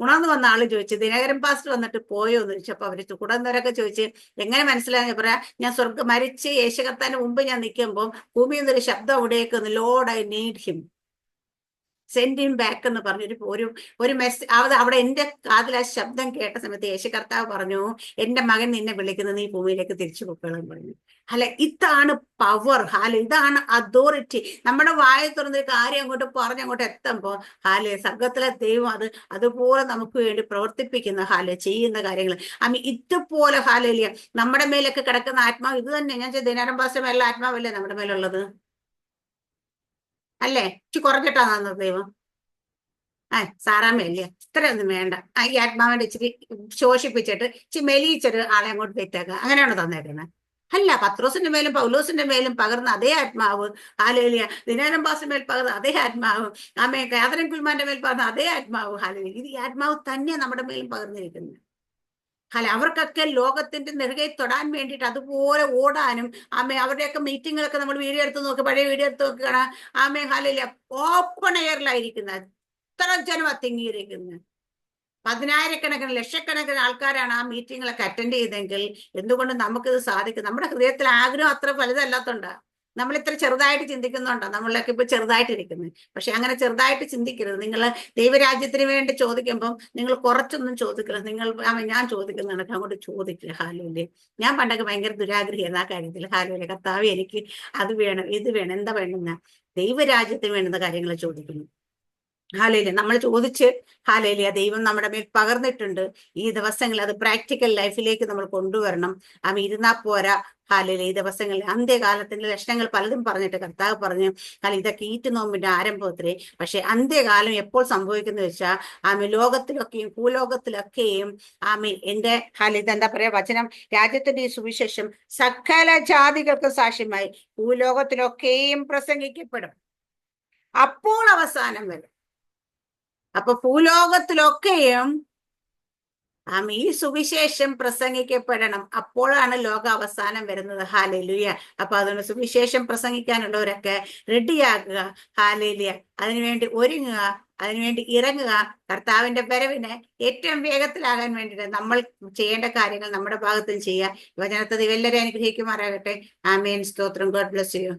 ഉണർന്നു വന്ന ആള് ചോദിച്ചു, ദിനകരൻ പാസ്റ്റർ വന്നിട്ട് പോയോ എന്ന് ചോദിച്ചപ്പോ അവര് കൂടുന്നവരൊക്കെ ചോദിച്ച് എങ്ങനെ മനസ്സിലായെന്ന് പറയാ, ഞാൻ മരിച്ച് യേശു കർത്താവിന് മുമ്പ് ഞാൻ നിൽക്കുമ്പോൾ ഭൂമിയിൽ നിന്നൊരു ശബ്ദം അവിടേക്ക് വന്നു, Lord I need him send him back എന്ന് പറഞ്ഞൊരു ഒരു മെസ്സേജ്. അവിടെ എന്റെ കാതിൽ ആ ശബ്ദം കേട്ട സമയത്ത് യേശു കർത്താവ് പറഞ്ഞു, എന്റെ മകൻ നിന്നെ വിളിക്കുന്നത് നീ ഭൂമിയിലേക്ക് തിരിച്ചു പൊക്കോളാൻ പറഞ്ഞു. ഇതാണ് പവർ. ഇതാണ് അതോറിറ്റി. നമ്മുടെ വായ തുറന്നൊരു കാര്യം അങ്ങോട്ട് എത്തുമ്പോൾ സർഗത്തിലെ ദൈവം അതുപോലെ നമുക്ക് വേണ്ടി പ്രവർത്തിപ്പിക്കുന്ന ചെയ്യുന്ന കാര്യങ്ങൾ ഇതുപോലെ നമ്മുടെ മേലൊക്കെ കിടക്കുന്ന ആത്മാവ് ഇത് തന്നെ. ഞാൻ ദിനാരം പാസ്റ്റർ മേലുള്ള ആത്മാവല്ലേ നമ്മുടെ മേലുള്ളത്? അല്ലേ? കുറഞ്ഞിട്ടാണ് ദൈവം. സാറാമ്മയല്ലേ, ഇത്രയൊന്നും വേണ്ട, ഈ ആത്മാവിന്റെ ഇച്ചിരി ശോഷിപ്പിച്ചിട്ട് മെലിയിച്ചൊരു ആളെ അങ്ങോട്ട് തെറ്റാക്കുക, അങ്ങനെയാണോ തന്നേക്കുന്നത്? അല്ല, പത്രോസിന്റെ മേലും പൗലോസിന്റെ മേലും പകർന്ന അതേ ആത്മാവ്, ഹാലേലിയ, ദിനകരൻ പാസ്റ്ററിന്റെ മേൽ പകർന്ന അതേ ആത്മാവ്, കാതറിൻ കുൽമാന്റെ മേൽ പകർന്ന അതേ ആത്മാവ്, ഹാലേലിയ, ഇത് ഈ ആത്മാവ് തന്നെ നമ്മുടെ മേലും പകർന്നിരിക്കുന്നത്. അവർക്കൊക്കെ ലോകത്തിന്റെ നെറുകെ തൊടാൻ വേണ്ടിയിട്ട് അതുപോലെ ഓടാനും അവരുടെയൊക്കെ മീറ്റിങ്ങുകളൊക്കെ നമ്മൾ വീഡിയോ എടുത്ത് നോക്കി, പഴയ വീഡിയോ എടുത്ത് നോക്കുകയാണ്. ഹാലേലിയ, ഓപ്പൺ എയറിലായിരിക്കുന്നത്, എത്ര ജനം തിങ്ങിയിരിക്കുന്നത്, 10,000-കണക്കിന് ലക്ഷക്കണക്കിന് ആൾക്കാരാണ് ആ മീറ്റിങ്ങുകളൊക്കെ അറ്റൻഡ് ചെയ്തെങ്കിൽ എന്തുകൊണ്ട് നമുക്കിത് സാധിക്കും? നമ്മുടെ ഹൃദയത്തിൽ ആഗ്രഹം അത്ര വലുതല്ലാത്തോണ്ടാ, നമ്മൾ ഇത്ര ചെറുതായിട്ട് ചിന്തിക്കുന്നുണ്ടോ? നമ്മളൊക്കെ ഇപ്പൊ ചെറുതായിട്ടിരിക്കുന്നത്. പക്ഷെ അങ്ങനെ ചെറുതായിട്ട് ചിന്തിക്കരുത്. നിങ്ങൾ ദൈവരാജ്യത്തിന് വേണ്ടി ചോദിക്കുമ്പം നിങ്ങൾ കുറച്ചൊന്നും ചോദിക്കരുത്. നിങ്ങൾ ഞാൻ ചോദിക്കുന്നതാണ് അങ്ങോട്ട് ചോദിക്കുക. ഹാലൂലെ, ഞാൻ പണ്ടൊക്കെ ഭയങ്കര ദുരാഗ്രഹിയായിരുന്നു ആ കാര്യത്തിൽ. ഹാലൂലെ, കർത്താവ് എനിക്ക് അത് വേണം, ഇത് വേണം, എന്താ വേണമെന്ന ദൈവരാജ്യത്തിന് വേണ്ടുന്ന കാര്യങ്ങൾ ചോദിക്കുന്നു. ഹാലേലിയ, നമ്മൾ ചോദിച്ച് ഹാലേലിയ ദൈവം നമ്മുടെ മേൽ പകർന്നിട്ടുണ്ട്. ഈ ദിവസങ്ങളിൽ അത് പ്രാക്ടിക്കൽ ലൈഫിലേക്ക് നമ്മൾ കൊണ്ടുവരണം. ഇരുന്നാ പോരാ. ഹാലേലിയ, ഈ ദിവസങ്ങളിൽ അന്ത്യകാലത്തിന്റെ ലക്ഷണങ്ങൾ പലതും പറഞ്ഞിട്ട് കർത്താവ് പറഞ്ഞു, ഇതൊക്കെ ഈറ്റ് നോമ്പിന്റെ ആരംഭത്തിലെ. പക്ഷെ അന്ത്യകാലം എപ്പോൾ സംഭവിക്കുന്ന വെച്ചാൽ ലോകത്തിലൊക്കെയും ഭൂലോകത്തിലൊക്കെയും എന്റെ ഇതെന്താ പറയാ വചനം, രാജ്യത്തിന്റെ ഈ സുവിശേഷം സകല ജാതികൾക്ക് സാക്ഷ്യമായി ഭൂലോകത്തിലൊക്കെയും പ്രസംഗിക്കപ്പെടും. അപ്പോൾ അവസാനം വരും. അപ്പൊ ഭൂലോകത്തിലൊക്കെയും ഈ സുവിശേഷം പ്രസംഗിക്കപ്പെടണം. അപ്പോഴാണ് ലോക അവസാനം വരുന്നത്. ഹാലേലുയ. അപ്പൊ അതുകൊണ്ട് സുവിശേഷം പ്രസംഗിക്കാനുള്ളവരൊക്കെ റെഡിയാകുക. ഹാലേലുയ. അതിനുവേണ്ടി ഒരുങ്ങുക. അതിനുവേണ്ടി ഇറങ്ങുക. കർത്താവിന്റെ വരവിന് ഏറ്റവും വേഗത്തിലാകാൻ വേണ്ടിയിട്ട് നമ്മൾ ചെയ്യേണ്ട കാര്യങ്ങൾ നമ്മുടെ ഭാഗത്തും ചെയ്യുക. വചനത്തെ എല്ലാവരും അനുഗ്രഹിക്കുമാറാകട്ടെ. ആമേൻ. സ്തോത്രം. God bless you.